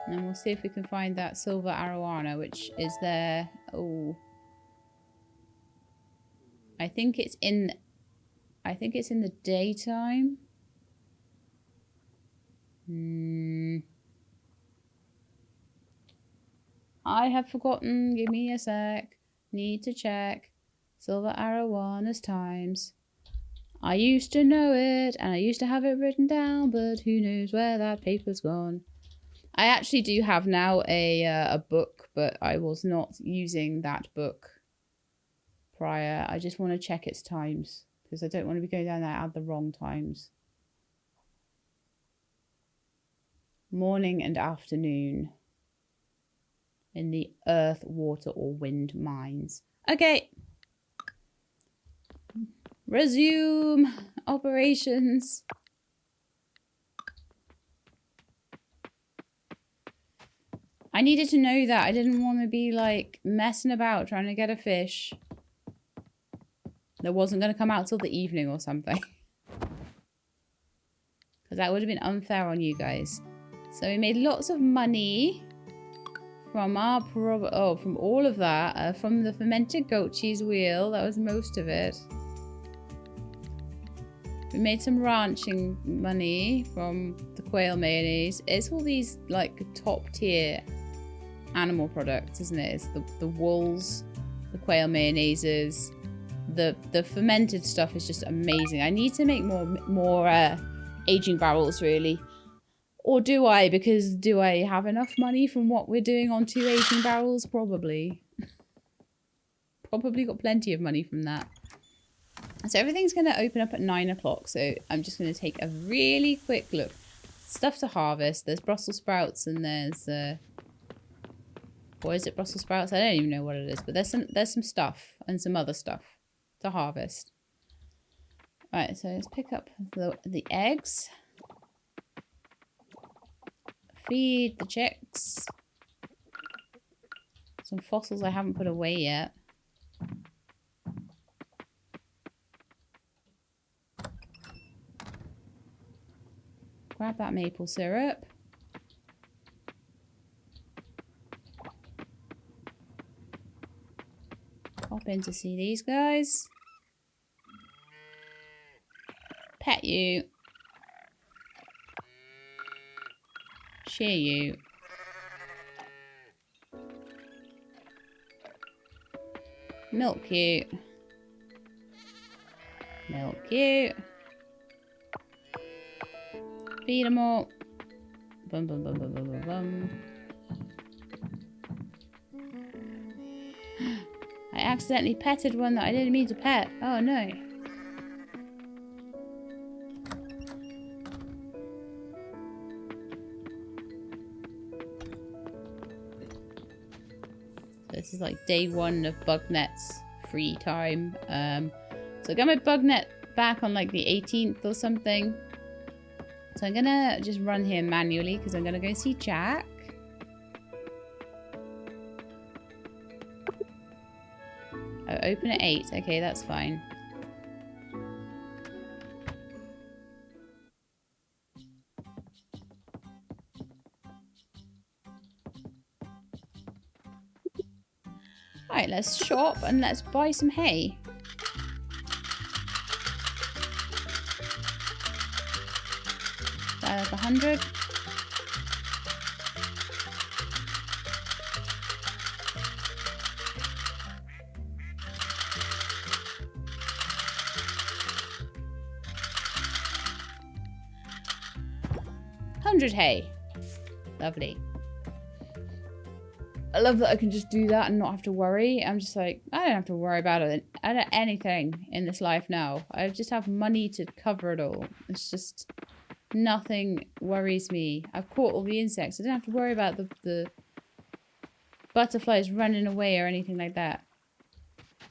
And then we'll see if we can find that silver arowana, which is there. Oh. I think it's in the daytime. I have forgotten. Give me a sec. Need to check. Silver Arowanas times. I used to know it, and I used to have it written down, but who knows where that paper's gone. I actually do have now a book, but I was not using that book prior. I just want to check its times, because I don't want to be going down there at the wrong times. Morning and afternoon. In the earth, water, or wind mines. Okay. Resume operations. I needed to know that. I didn't want to be like messing about trying to get a fish that wasn't going to come out till the evening or something. Because that would have been unfair on you guys. So we made lots of money from our from all of that. From the fermented goat cheese wheel. That was most of it. We made some ranching money from the quail mayonnaise. It's all these like top tier animal products, isn't it? It's the wools, the quail mayonnaises, the fermented stuff is just amazing. I need to make more aging barrels really. Or do I? Because do I have enough money from what we're doing on 2 aging barrels? Probably. Probably got plenty of money from that. So everything's going to open up at 9 o'clock. So I'm just going to take a really quick look. Stuff to harvest. There's Brussels sprouts and there's... Or is it Brussels sprouts? I don't even know what it is. But there's some stuff and some other stuff to harvest. Right, so let's pick up the eggs. Feed the chicks. Some fossils I haven't put away yet. Grab that maple syrup. Hop in to see these guys. Pet you. Shear you. Milk you. Milk you. Feed them all. Bum bum bum bum bum bum bum. I accidentally petted one that I didn't mean to pet. Oh no. So this is like day 1 of BugNet's free time. So I got my BugNet back on like the 18th or something. So I'm gonna just run here manually because I'm gonna go see Jack. Oh, open at 8. Okay, that's fine. Alright, let's shop and let's buy some hay. That's 100. Hay. Lovely. I love that I can just do that and not have to worry. I'm just like, I don't have to worry about it. Anything in this life now. I just have money to cover it all. It's just nothing worries me. I've caught all the insects. I don't have to worry about the butterflies running away or anything like that.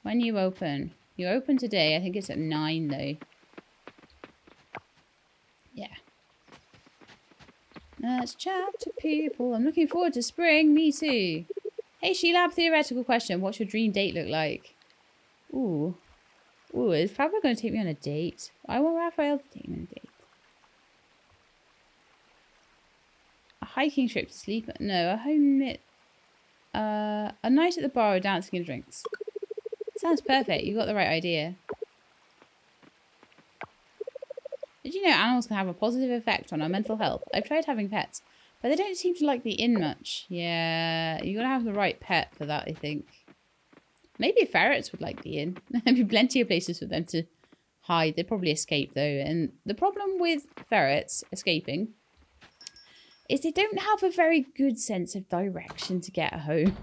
When you open today. I think it's at 9 though. Yeah. Let's chat to people. I'm looking forward to spring. Me too. Hey, Sheila, theoretical question. What's your dream date look like? Ooh. Ooh, it's probably going to take me on a date. I want Raphael to take me on a date. A hiking trip to sleep? No, a home knit. A night at the bar with dancing and drinks. Sounds perfect. You got the right idea. Did you know animals can have a positive effect on our mental health? I've tried having pets, but they don't seem to like the inn much. Yeah, you got to have the right pet for that, I think. Maybe ferrets would like the inn. There'd be plenty of places for them to hide. They'd probably escape, though. And the problem with ferrets escaping is they don't have a very good sense of direction to get home.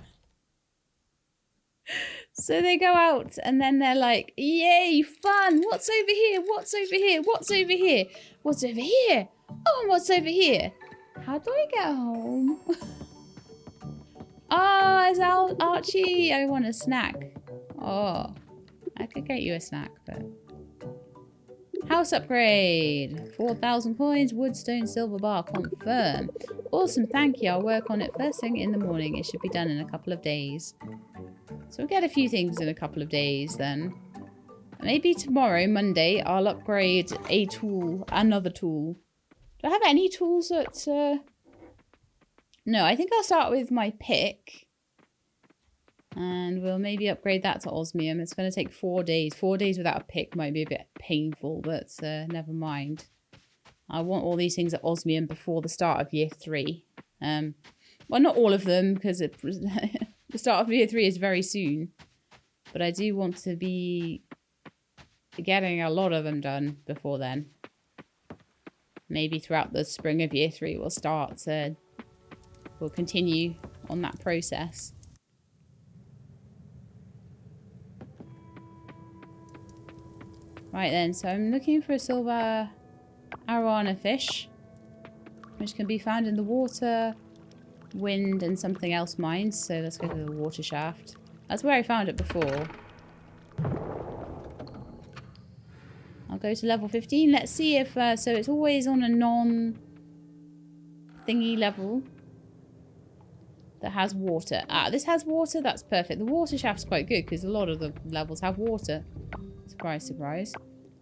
So they go out and then they're like, yay, fun. What's over here? What's over here? What's over here? What's over here? Oh, and what's over here? How do I get home? Oh, it's Archie. I want a snack. Oh, I could get you a snack, but... House upgrade. 4,000 coins, wood, stone, silver bar. Confirm. Awesome, thank you. I'll work on it first thing in the morning. It should be done in a couple of days. So we'll get a few things in a couple of days then. Maybe tomorrow, Monday, I'll upgrade a tool, another tool. Do I have any tools that... No, I think I'll start with my pick. And we'll maybe upgrade that to osmium. It's going to take 4 days. 4 days without a pick might be a bit painful, but never mind. I want all these things at osmium before the start of year 3. Well, not all of them, because the start of year 3 is very soon. But I do want to be getting a lot of them done before then. Maybe throughout the spring of year 3 we'll start to... We'll continue on that process. Right then, so I'm looking for a silver arowana fish, which can be found in the water, wind, and something else mines. So let's go to the water shaft. That's where I found it before. I'll go to level 15. Let's see if... so it's always on a non-thingy level that has water. Ah, this has water. That's perfect. The water shaft's quite good because a lot of the levels have water. Surprise, surprise.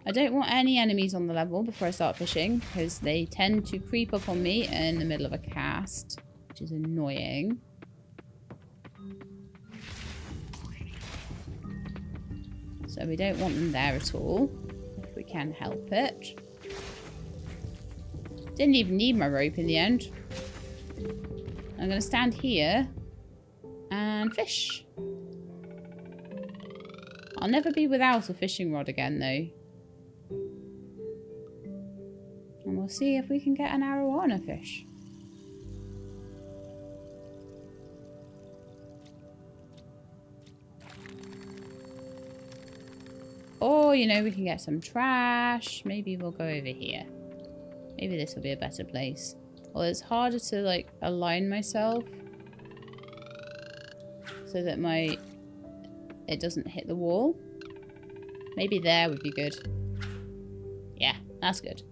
I don't want any enemies on the level before I start fishing because they tend to creep up on me in the middle of a cast, which is annoying. So we don't want them there at all, if we can help it. Didn't even need my rope in the end. I'm going to stand here and fish. I'll never be without a fishing rod again, though. And we'll see if we can get an arowana fish. Or, you know, we can get some trash. Maybe we'll go over here. Maybe this will be a better place. Well, it's harder to, like, align myself so that it doesn't hit the wall. Maybe there would be good. Yeah, that's good.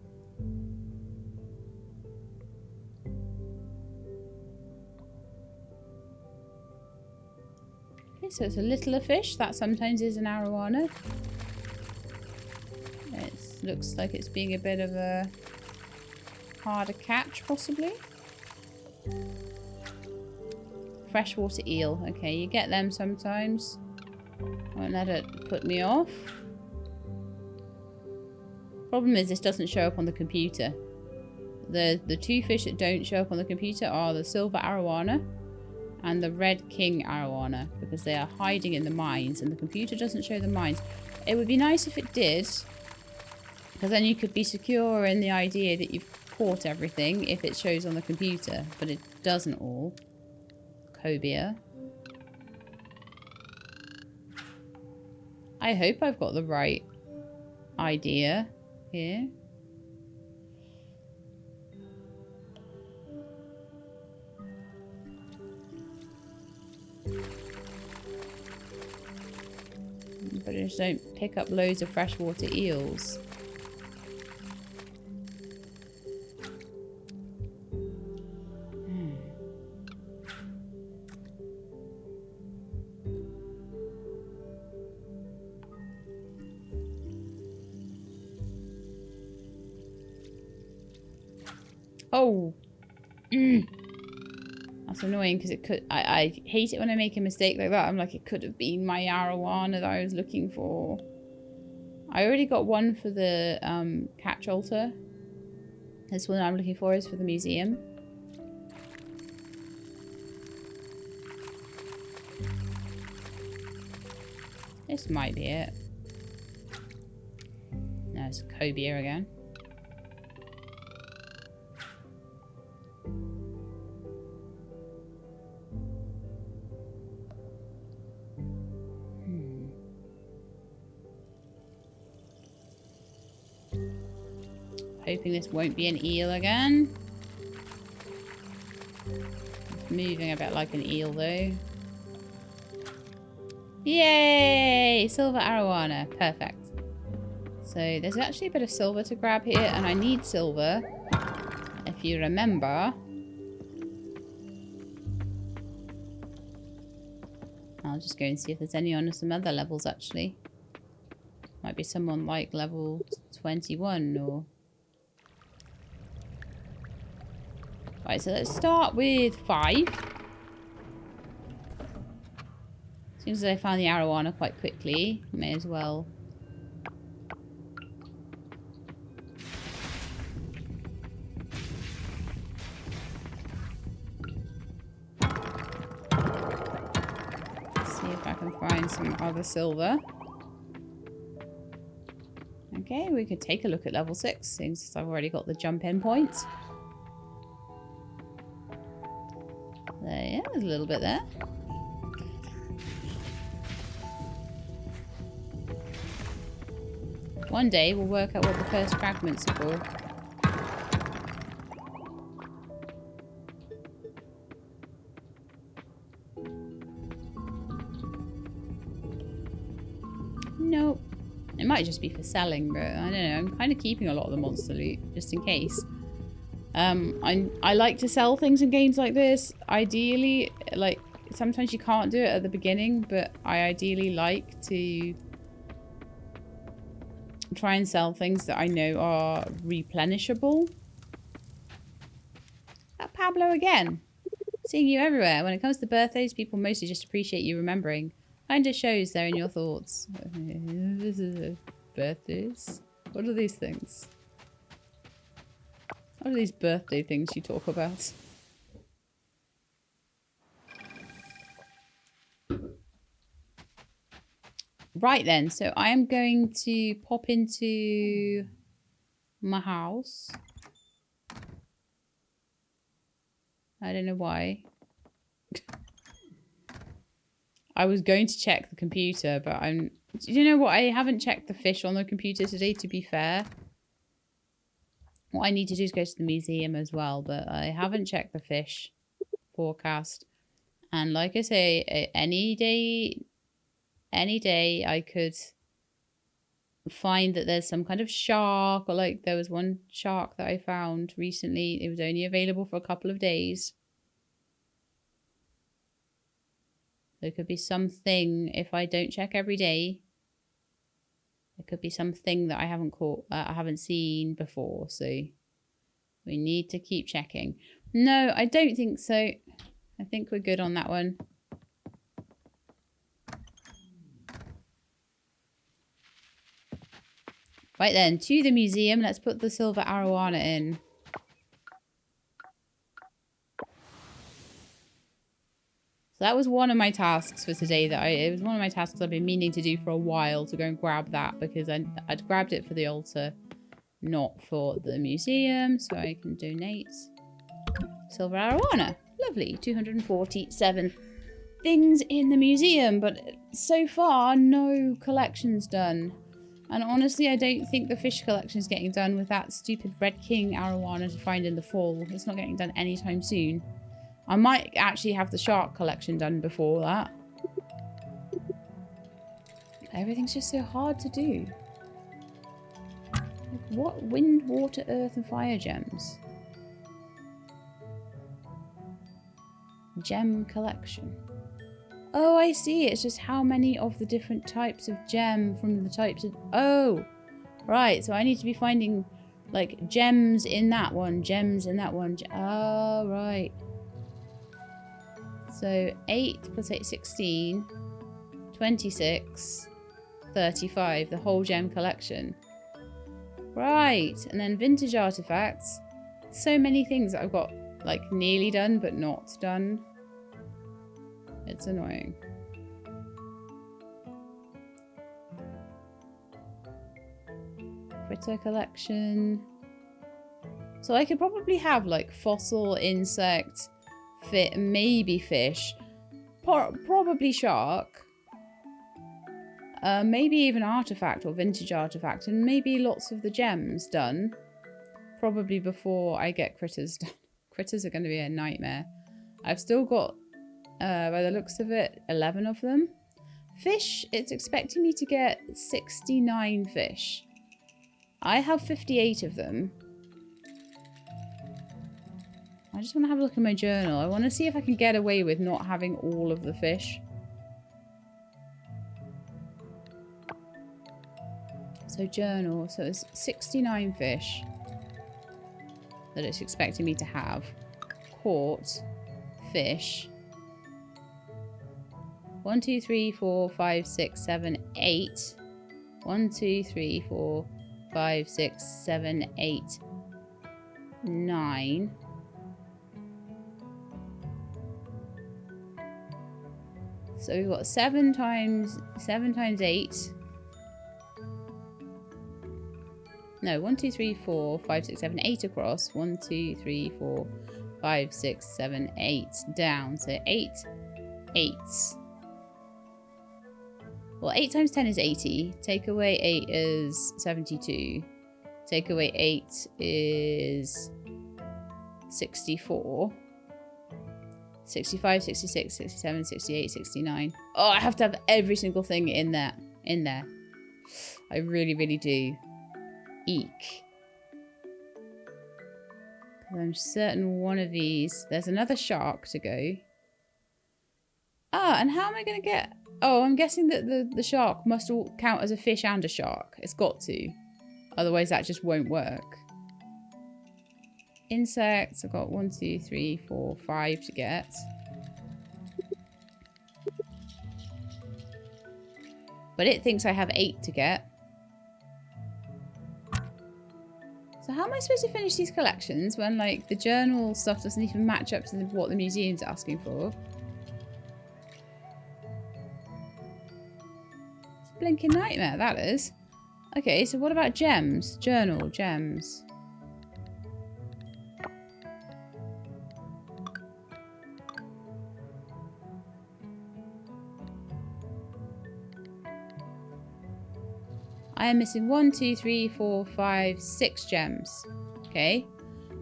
Okay, so it's a littler fish. That sometimes is an arowana. It looks like it's being a bit of a harder catch, possibly. Freshwater eel. Okay, you get them sometimes. Won't let it put me off. Problem is, this doesn't show up on the computer. The two fish that don't show up on the computer are the silver arowana and the red king arowana, because they are hiding in the mines and the computer doesn't show the mines. It would be nice if it did, because then you could be secure in the idea that you've caught everything if it shows on the computer, but it doesn't all. Cobia. I hope I've got the right idea here. But I just don't pick up loads of freshwater eels. Oh. That's annoying because it could... I hate it when I make a mistake like that. I'm like, it could have been my arowana that I was looking for. I already got one for the catch altar. This one I'm looking for is for the museum. This might be it. No, it's cobia again. Hoping this won't be an eel again. It's moving a bit like an eel though. Yay! Silver arowana. Perfect. So there's actually a bit of silver to grab here, and I need silver. If you remember. I'll just go and see if there's any on some other levels actually. Might be someone like level 21 or... Right, so let's start with 5. Seems as I found the arowana quite quickly. May as well. Let's see if I can find some other silver. Okay, we could take a look at level 6 since I've already got the jump in point. There, yeah, there's a little bit there. One day we'll work out what the first fragments are for. Nope. It might just be for selling, but I don't know. I'm kind of keeping a lot of the monster loot just in case. I like to sell things in games like this. Ideally, like, sometimes you can't do it at the beginning, but I ideally like to try and sell things that I know are replenishable. Pablo again. Seeing you everywhere. When it comes to birthdays, people mostly just appreciate you remembering. Kinda shows they're in your thoughts. Birthdays? What are these things? What are these birthday things you talk about? Right then, so I am going to pop into my house. I don't know why. I was going to check the computer, but you know what? I haven't checked the fish on the computer today, to be fair. What I need to do is go to the museum as well, but I haven't checked the fish forecast. And like I say, any day I could find that there's some kind of shark, or like there was one shark that I found recently. It was only available for a couple of days. There could be something, if I don't check every day, there could be something that I haven't caught, I haven't seen before. So we need to keep checking. No, I don't think so. I think we're good on that one. Right then, to the museum. Let's put the silver arowana in. So that was one of my tasks for today. It was one of my tasks I've been meaning to do for a while, to go and grab that, because I'd grabbed it for the altar, not for the museum. So I can donate silver arowana. Lovely. 247 things in the museum, but so far no collections done. And honestly, I don't think the fish collection is getting done with that stupid Red King arowana to find in the fall. It's not getting done anytime soon. I might actually have the shark collection done before that. Everything's just so hard to do. Like, what? Wind, water, earth, and fire gems? Gem collection. Oh, I see. It's just how many of the different types of gem from the types of... Oh, right. So I need to be finding, like, gems in that one. Gems in that one. Oh, right. So 8 plus 8, 16, 26, 35, the whole gem collection. Right, and then vintage artifacts. So many things that I've got like nearly done but not done. It's annoying. Critter collection. So I could probably have like fossil, insect, maybe fish, probably shark, maybe even artifact or vintage artifact, and maybe lots of the gems done. Probably before I get critters done. Critters are going to be a nightmare. I've still got, by the looks of it, 11 of them. Fish, it's expecting me to get 69 fish. I have 58 of them. I just want to have a look at my journal. I want to see if I can get away with not having all of the fish. So journal, so it's 69 fish that it's expecting me to have. Caught fish. 1, 2, 3, 4, 5, 6, 7, 8. 1, 2, 3, 4, 5, 6, 7, 8, 9. So we've got 7 times 8. No, 1, 2, 3, 4, 5, 6, 7, 8 across. 1, 2, 3, 4, 5, 6, 7, 8 down. So 8 8s. Well, 8 times 10 is 80. Take away 8 is 72. Take away 8 is 64. 65, 66, 67, 68, 69. Oh, I have to have every single thing in there. I really, really do. Eek. I'm certain one of these... There's another shark to go. Ah, and how am I going to get... Oh, I'm guessing that the shark must all count as a fish and a shark. It's got to. Otherwise, that just won't work. Insects. I've got 1, 2, 3, 4, 5 to get. But it thinks I have 8 to get. So how am I supposed to finish these collections when, like, the journal stuff doesn't even match up to what the museum's asking for? It's a blinking nightmare, that is. Okay, so what about gems? Journal, gems. I am missing 1, 2, 3, 4, 5, 6 gems. Okay.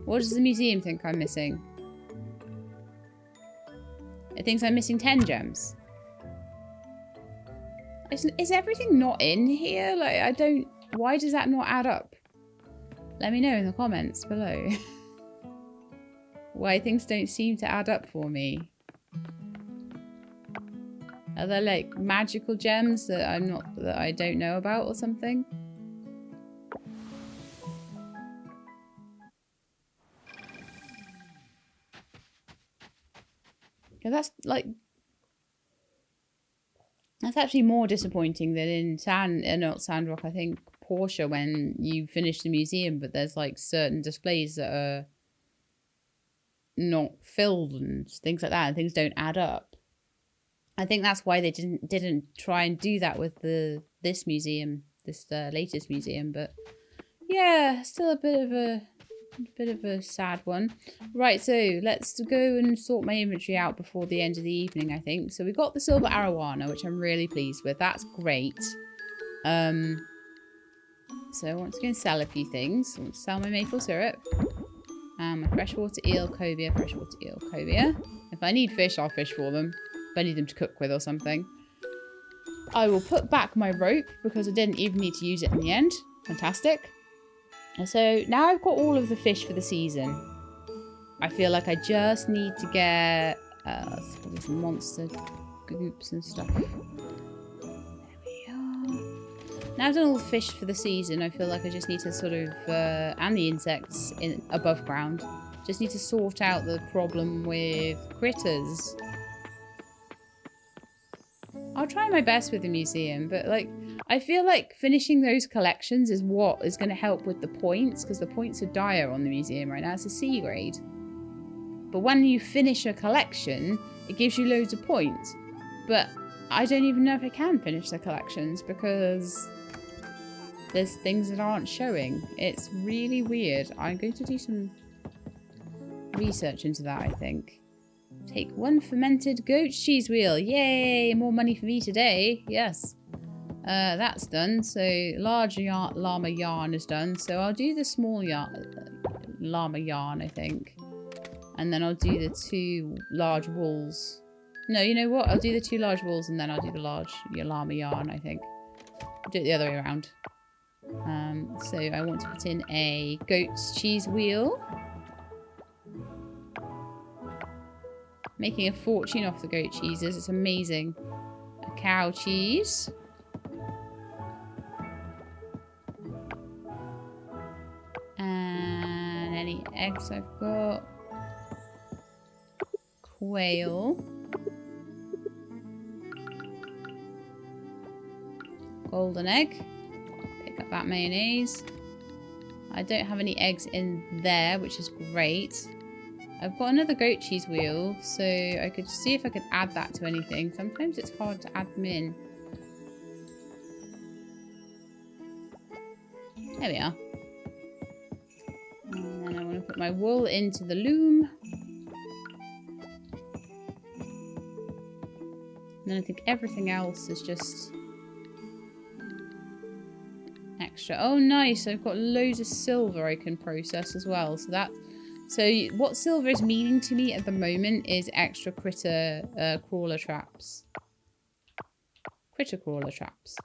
What does the museum think I'm missing? It thinks I'm missing 10 gems. Is everything not in here? Like, I don't... Why does that not add up? Let me know in the comments below. Why things don't seem to add up for me. Are there like magical gems that I don't know about or something? Because that's actually more disappointing than in not Sandrock, I think Portia, when you finish the museum, but there's like certain displays that are not filled and things like that, and things don't add up. I think that's why they didn't try and do that with this museum, this latest museum. But yeah, still a bit of a sad one. Right, so let's go and sort my inventory out before the end of the evening, I think. So we got the silver arowana, which I'm really pleased with. That's great. So I want to go and sell a few things. I want to sell my maple syrup. My freshwater eel cobia, freshwater eel cobia. If I need fish, I'll fish for them. If I need them to cook with or something. I will put back my rope because I didn't even need to use it in the end. Fantastic. So now I've got all of the fish for the season. I feel like I just need to get some monster goops and stuff. There we are. Now I've done all the fish for the season. I feel like I just need to sort of, and the insects above ground. Just need to sort out the problem with critters. I'll try my best with the museum, but like, I feel like finishing those collections is what is going to help with the points, because the points are dire on the museum right now. It's a C grade. But when you finish a collection, it gives you loads of points. But I don't even know if I can finish the collections because there's things that aren't showing. It's really weird. I'm going to do some research into that, I think. Take 1 fermented goat cheese wheel. Yay! More money for me today. Yes. That's done. So large llama yarn is done. So I'll do the small llama yarn, I think. And then I'll do the 2 large wools. No, you know what? I'll do the 2 large wools and then I'll do the large llama yarn, I think. I'll do it the other way around. So I want to put in a goat's cheese wheel. Making a fortune off the goat cheeses. It's amazing. A cow cheese. And any eggs I've got. Quail. Golden egg. Pick up that mayonnaise. I don't have any eggs in there, which is great. I've got another goat cheese wheel, so I could see if I could add that to anything. Sometimes it's hard to add them in. There we are. And then I want to put my wool into the loom. And then I think everything else is just extra. Oh, nice. I've got loads of silver I can process as well. So what silver is meaning to me at the moment is extra critter crawler traps. Critter crawler traps.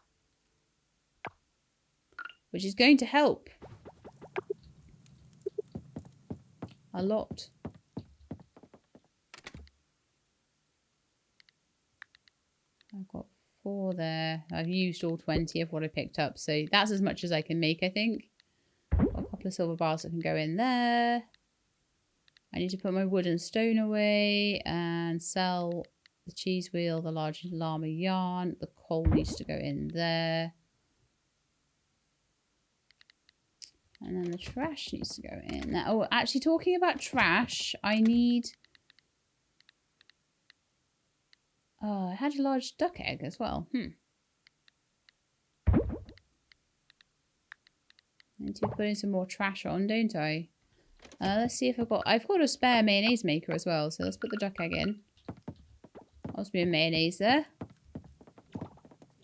Which is going to help. A lot. I've got 4 there. I've used all 20 of what I picked up. So that's as much as I can make, I think. Got a couple of silver bars that can go in there. I need to put my wood and stone away and sell the cheese wheel, the large llama yarn. The coal needs to go in there. And then the trash needs to go in there. Oh, actually talking about trash, I need... Oh, I had a large duck egg as well. I need to put in some more trash on, don't I? Let's see if I've got a spare mayonnaise maker as well, so let's put the duck egg in. Must be a mayonnaise there.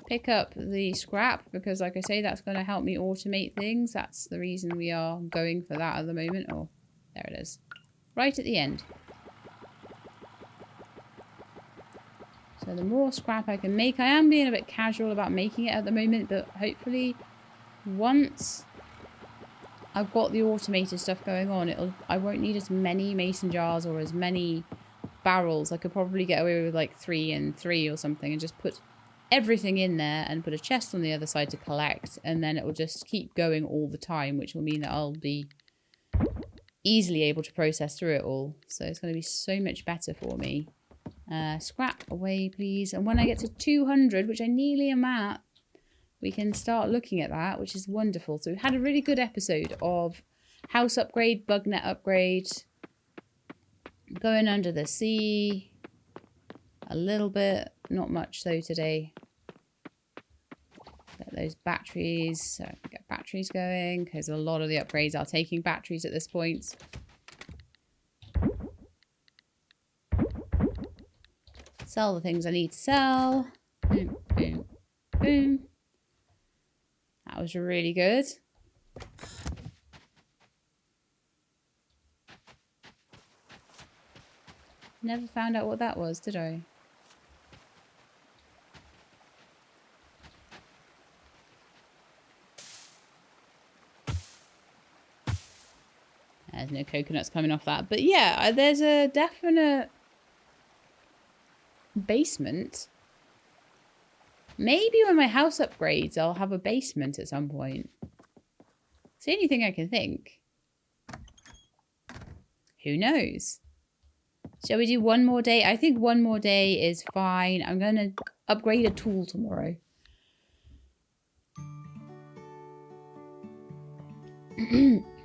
Pick up the scrap, because like I say, that's going to help me automate things. That's the reason we are going for that at the moment. Oh, there it is. Right at the end. So the more scrap I can make, I am being a bit casual about making it at the moment, but hopefully once I've got the automated stuff going on, I won't need as many mason jars or as many barrels. I could probably get away with like 3 and 3 or something and just put everything in there and put a chest on the other side to collect, and then it will just keep going all the time, which will mean that I'll be easily able to process through it all. So it's going to be so much better for me. Scrap away, please. And when I get to 200, which I nearly am at, we can start looking at that, which is wonderful. So we've had a really good episode of house upgrade, bug net upgrade, going under the sea, a little bit, not much though today. Get those batteries, so I can get batteries going, because a lot of the upgrades are taking batteries at this point. Sell the things I need to sell. Boom, boom, boom. That was really good. Never found out what that was, did I? There's no coconuts coming off that. But yeah, there's a definite basement. Maybe when my house upgrades, I'll have a basement at some point. It's the only thing I can think. Who knows? Shall we do one more day? I think one more day is fine. I'm going to upgrade a tool tomorrow.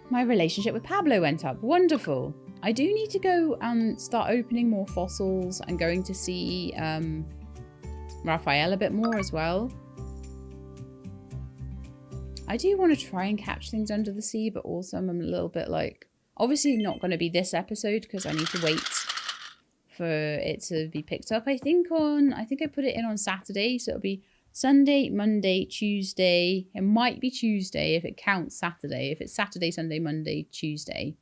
My relationship with Pablo went up. Wonderful. I do need to go and start opening more fossils and going to see Raphael a bit more as well. I do want to try and catch things under the sea, but also I'm a little bit like... Obviously not going to be this episode because I need to wait for it to be picked up. I think I put it in on Saturday, so it'll be Sunday, Monday, Tuesday. It might be Tuesday if it counts Saturday. If it's Saturday, Sunday, Monday, Tuesday.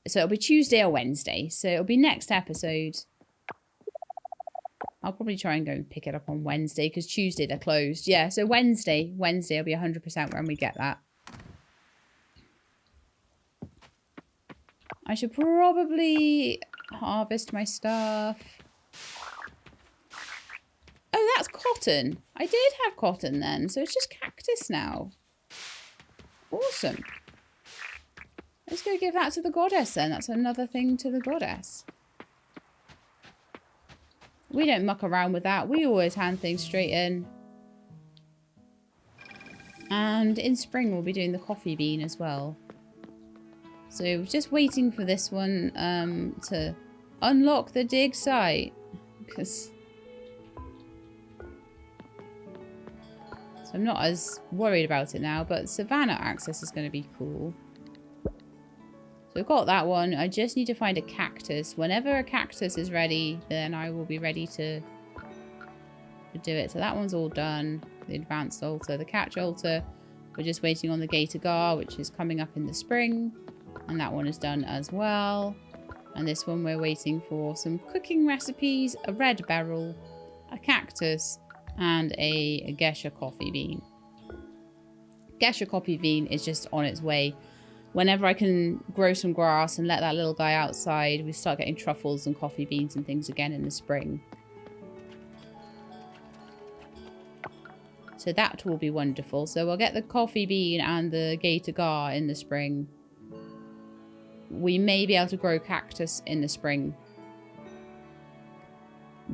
So it'll be Tuesday or Wednesday. So it'll be next episode. I'll probably try and go and pick it up on Wednesday because Tuesday they're closed. Yeah, so Wednesday will be 100% when we get that. I should probably harvest my stuff. Oh, that's cotton. I did have cotton then, so it's just cactus now. Awesome. Let's go give that to the goddess then. That's another thing to the goddess. We don't muck around with that. We always hand things straight in. And in spring we'll be doing the coffee bean as well. So just waiting for this one to unlock the dig site. Because... So I'm not as worried about it now, but Savannah access is going to be cool. So we've got that one. I just need to find a cactus. Whenever a cactus is ready, then I will be ready to do it. So that one's all done. The advanced altar, the catch altar. We're just waiting on the gate agar, which is coming up in the spring. And that one is done as well. And this one we're waiting for some cooking recipes, a red beryl, a cactus, and a Gesha coffee bean. Gesha coffee bean is just on its way. Whenever I can grow some grass and let that little guy outside, we start getting truffles and coffee beans and things again in the spring. So that will be wonderful. So we'll get the coffee bean and the gate agar in the spring. We may be able to grow cactus in the spring.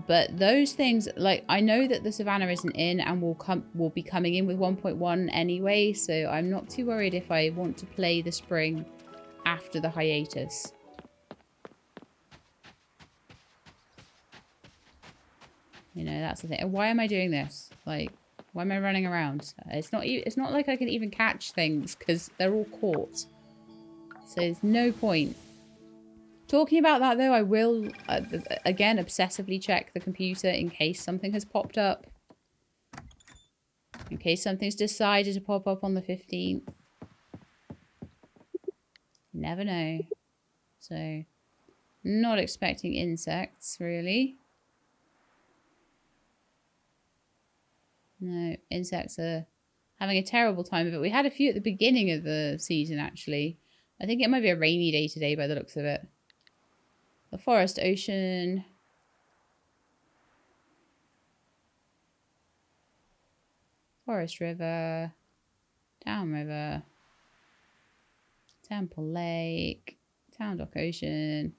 But those things, like, I know that the Savannah isn't in and will be coming in with 1.1 anyway, so I'm not too worried if I want to play the spring after the hiatus. You know, that's the thing. Why am I doing this? Like, why am I running around? It's not like I can even catch things because they're all caught. So there's no point. Talking about that, though, I will, again, obsessively check the computer in case something has popped up. In case something's decided to pop up on the 15th. Never know. So, not expecting insects, really. No, insects are having a terrible time of it. We had a few at the beginning of the season, actually. I think it might be a rainy day today by the looks of it. The forest ocean. Forest river. Town river. Temple lake. Town dock ocean.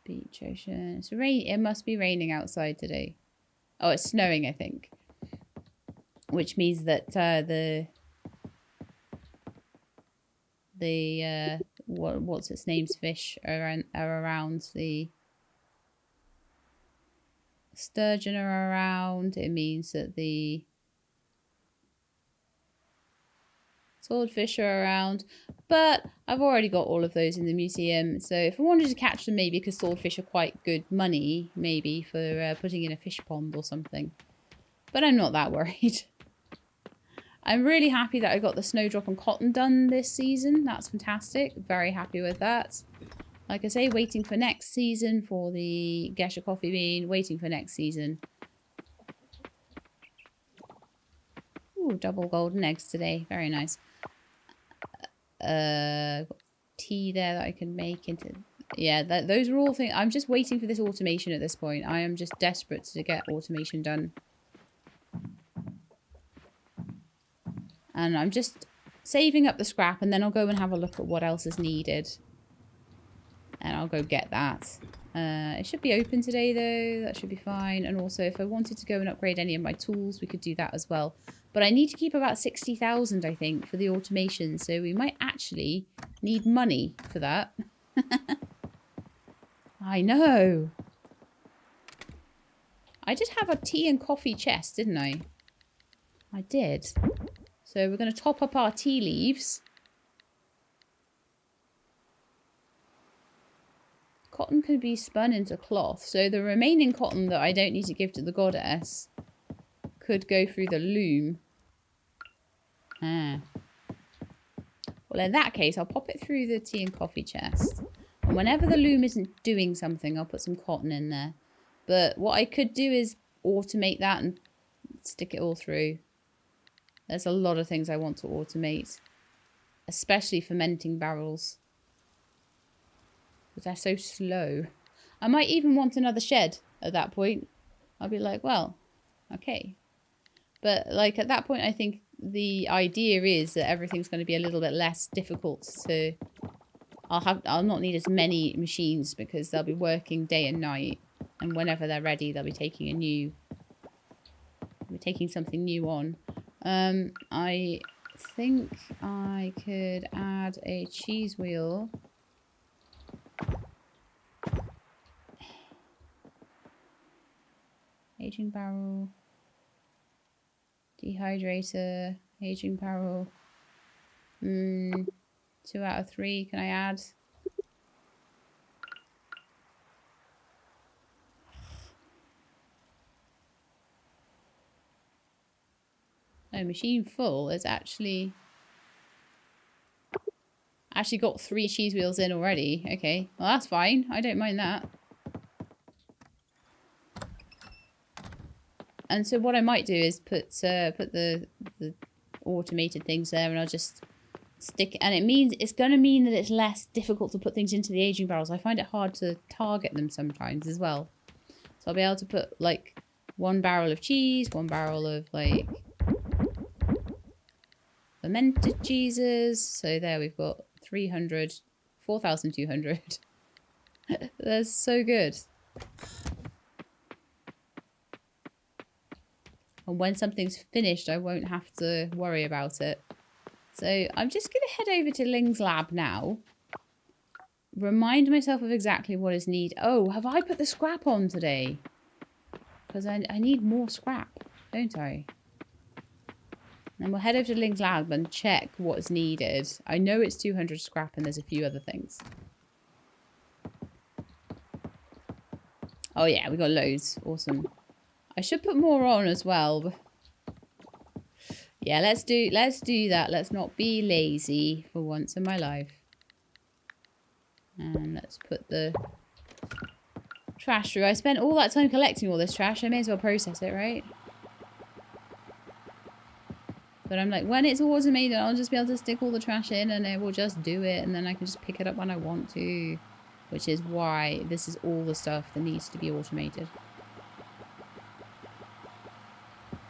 Beach ocean. It's it must be raining outside today. Oh, it's snowing, I think. Which means that what's its name's fish are around. The sturgeon are around. It means that the swordfish are around. But I've already got all of those in the museum. So if I wanted to catch them, maybe because swordfish are quite good money, maybe for putting in a fish pond or something. But I'm not that worried. I'm really happy that I got the snowdrop and cotton done this season. That's fantastic. Very happy with that. Like I say, waiting for next season for the Gesha coffee bean. Waiting for next season. Ooh, double golden eggs today. Very nice. Got tea there that I can make into... Yeah, those are all things... I'm just waiting for this automation at this point. I am just desperate to get automation done. And I'm just saving up the scrap and then I'll go and have a look at what else is needed. And I'll go get that. It should be open today though. That should be fine. And also if I wanted to go and upgrade any of my tools, we could do that as well. But I need to keep about 60,000, I think, for the automation. So we might actually need money for that. I know. I did have a tea and coffee chest, didn't I? I did. So we're going to top up our tea leaves. Cotton could be spun into cloth. So the remaining cotton that I don't need to give to the goddess could go through the loom. Ah. Well, in that case, I'll pop it through the tea and coffee chest. And whenever the loom isn't doing something, I'll put some cotton in there. But what I could do is automate that and stick it all through. There's a lot of things I want to automate. Especially fermenting barrels. Because they're so slow. I might even want another shed at that point. I'll be like, well, okay. But like at that point, I think the idea is that everything's going to be a little bit less difficult to... I'll not need as many machines because they'll be working day and night. And whenever they're ready, they'll be taking something new on. I think I could add a cheese wheel. Aging barrel. Dehydrator. Aging barrel. 2 out of 3. Can I add? No, machine full is actually got 3 cheese wheels in already. Okay, well that's fine. I don't mind that. And so what I might do is put the automated things there, and I'll just stick it. And it's going to mean that it's less difficult to put things into the aging barrels. I find it hard to target them sometimes as well. So I'll be able to put like 1 barrel of cheese, 1 barrel of like fermented cheeses. So there we've got 300, 4,200. That's so good. And when something's finished, I won't have to worry about it. So I'm just going to head over to Ling's lab now. Remind myself of exactly what is needed. Oh, have I put the scrap on today? Because I need more scrap, don't I? And we'll head over to Ling's lab and check what's needed. I know it's 200 scrap and there's a few other things. Oh yeah, we got loads. Awesome. I should put more on as well. Yeah, let's do that. Let's not be lazy for once in my life. And let's put the trash through. I spent all that time collecting all this trash. I may as well process it, right? But I'm like, when it's automated, I'll just be able to stick all the trash in and it will just do it. And then I can just pick it up when I want to. Which is why this is all the stuff that needs to be automated.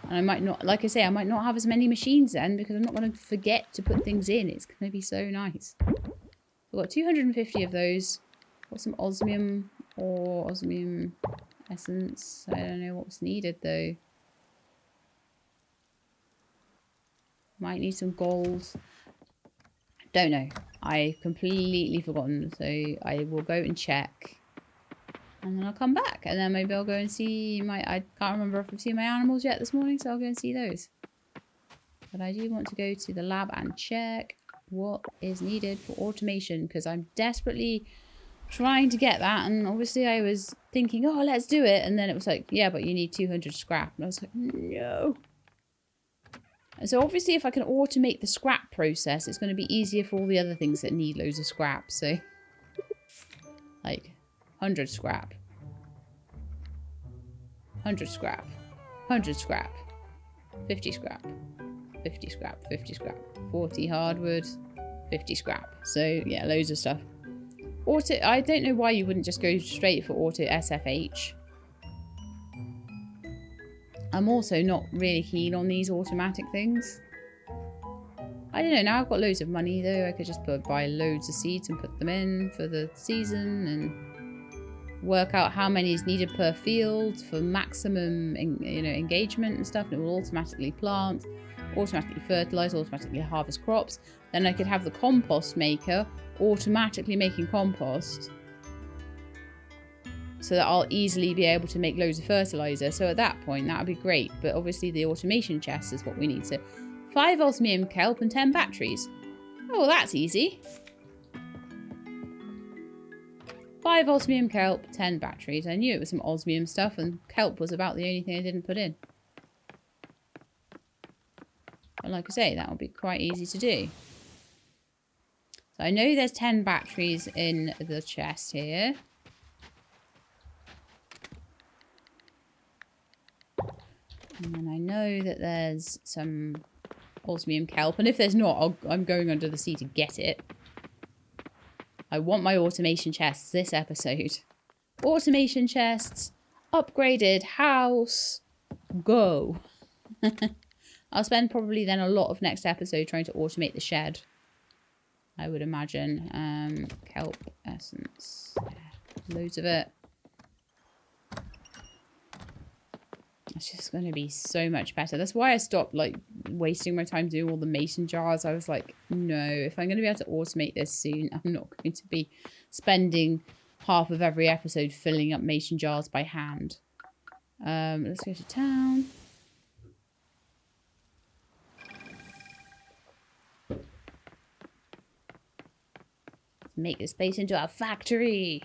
And I might not, like I say, I might not have as many machines then because I'm not going to forget to put things in. It's going to be so nice. We've got 250 of those. Got some osmium or osmium essence. I don't know what's needed though. Might need some gold. Don't know. I've completely forgotten. So I will go and check. And then I'll come back. And then maybe I'll go and see my... I can't remember if I've seen my animals yet this morning. So I'll go and see those. But I do want to go to the lab and check what is needed for automation. Because I'm desperately trying to get that. And obviously I was thinking, oh, let's do it. And then it was like, yeah, but you need 200 scrap. And I was like, no. And so obviously if I can automate the scrap process, it's going to be easier for all the other things that need loads of scrap. So, like, 100 scrap. 100 scrap. 100 scrap. 50 scrap. 50 scrap. 50 scrap. 40 hardwood. 50 scrap. So, yeah, loads of stuff. Auto, I don't know why you wouldn't just go straight for auto SFH. I'm also not really keen on these automatic things. I don't know, now I've got loads of money though. I could just buy loads of seeds and put them in for the season and work out how many is needed per field for maximum engagement and stuff, and it will automatically plant, automatically fertilize, automatically harvest crops. Then I could have the compost maker automatically making compost so that I'll easily be able to make loads of fertilizer. So at that point that would be great, but obviously the automation chest is what we need. So 5 osmium kelp and 10 batteries. Oh, well, that's easy. 5 osmium kelp, 10 batteries. I knew it was some osmium stuff, and kelp was about the only thing I didn't put in. But like I say, that will be quite easy to do. So I know there's 10 batteries in the chest here. And then I know that there's some osmium kelp, and if there's not, I'm going under the sea to get it. I want my automation chests this episode. Automation chests, upgraded house, go. I'll spend probably then a lot of next episode trying to automate the shed, I would imagine. Kelp essence, loads of it. It's just going to be so much better. That's why I stopped like wasting my time doing all the mason jars. I was like, no, if I'm going to be able to automate this soon, I'm not going to be spending half of every episode filling up mason jars by hand. Let's go to town. Let's make this place into a factory.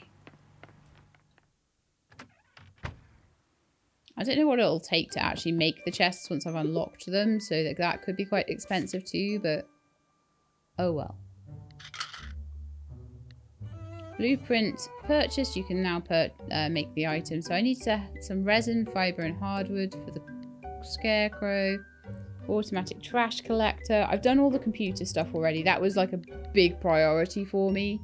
I don't know what it'll take to actually make the chests once I've unlocked them, so that could be quite expensive too, but oh well. Blueprint purchased. You can now make the item. So I need some resin, fiber, and hardwood for the scarecrow. Automatic trash collector. I've done all the computer stuff already. That was like a big priority for me.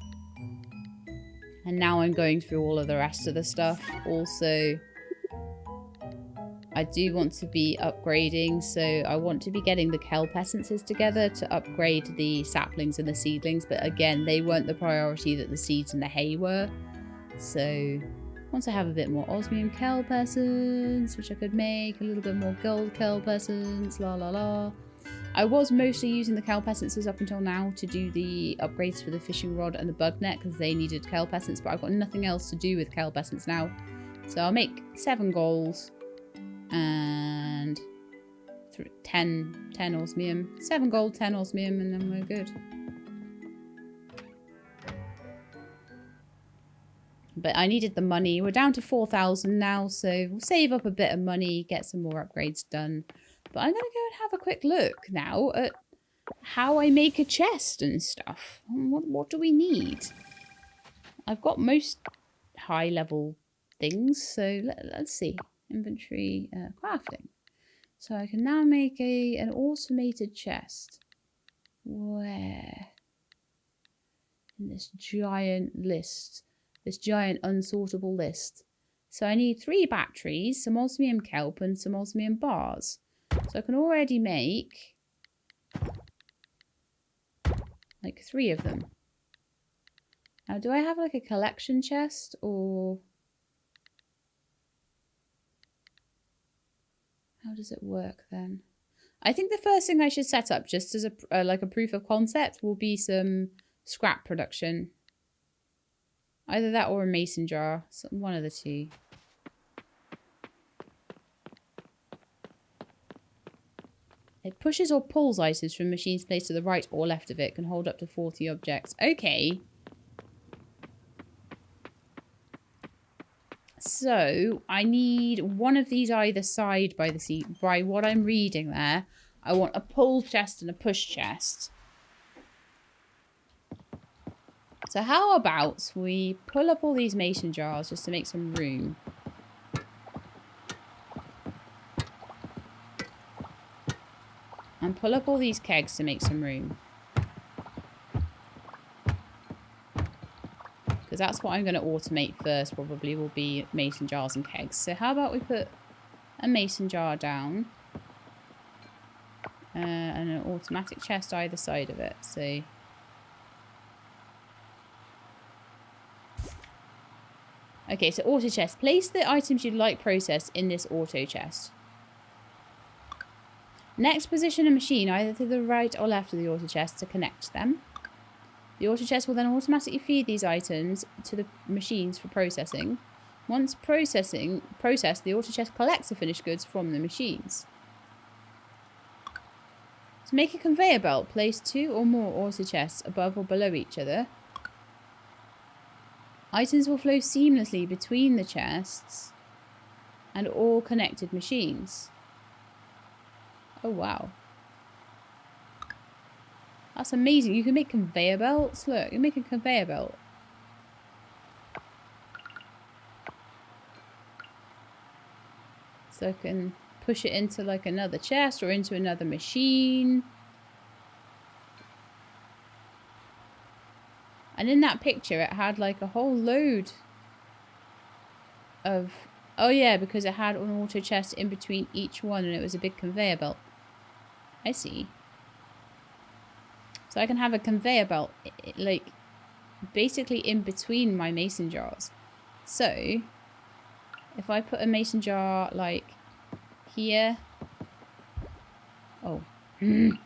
And now I'm going through all of the rest of the stuff. Also, I do want to be upgrading, so I want to be getting the kelp essences together to upgrade the saplings and the seedlings, but again, they weren't the priority that the seeds and the hay were. So once I have a bit more osmium kelp essence, which I could make, a little bit more gold kelp essence, la la la. I was mostly using the kelp essences up until now to do the upgrades for the fishing rod and the bug net because they needed kelp essence, but I've got nothing else to do with kelp essence now. So I'll make 7 golds. And 10 osmium. 7 gold, 10 osmium, and then we're good. But I needed the money. We're down to 4,000 now, so we'll save up a bit of money, get some more upgrades done. But I'm going to go and have a quick look now at how I make a chest and stuff. What do we need? I've got most high-level things, so let's see. Inventory, crafting. So I can now make an automated chest. Where? In this giant list. This giant unsortable list. So I need 3 batteries, some osmium kelp, and some osmium bars. So I can already make like 3 of them. Now, do I have like a collection chest or... How does it work then? I think the first thing I should set up, just as a like a proof of concept, will be some scrap production. Either that or a mason jar. One of the two. It pushes or pulls items from machines placed to the right or left of it. Can hold up to 40 objects. Okay. So I need one of these either side by the sea. By what I'm reading there, I want a pull chest and a push chest. So how about we pull up all these mason jars just to make some room. And pull up all these kegs to make some room. Because that's what I'm going to automate first, probably, will be mason jars and kegs. So how about we put a mason jar down. and an automatic chest either side of it. So okay, so auto chest. Place the items you'd like processed in this auto chest. Next, position a machine either to the right or left of the auto chest to connect them. The auto chest will then automatically feed these items to the machines for processing. Once processed, the auto chest collects the finished goods from the machines. To make a conveyor belt, place 2 or more auto chests above or below each other. Items will flow seamlessly between the chests and all connected machines. Oh, wow. That's amazing. You can make conveyor belts. Look, you make a conveyor belt. So I can push it into like another chest or into another machine. And in that picture, it had like a whole load of... Oh yeah, because it had an auto chest in between each one and it was a big conveyor belt. I see. So I can have a conveyor belt, like, basically in between my mason jars. So, if I put a mason jar, like, here. Oh. Come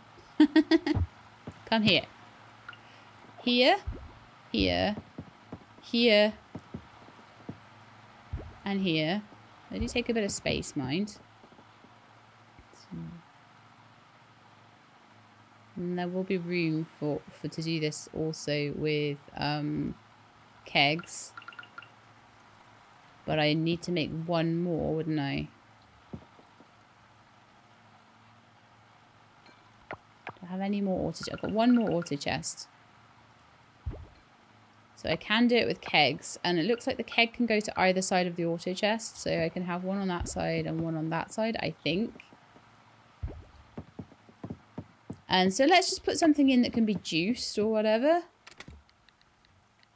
here. Here. Here. Here. And here. They do take a bit of space, mind. And there will be room for to do this also with kegs. But I need to make one more, wouldn't I? Do I have any more auto chests? I've got one more auto chest. So I can do it with kegs. And it looks like the keg can go to either side of the auto chest. So I can have one on that side and one on that side, I think. And so let's just put something in that can be juiced or whatever.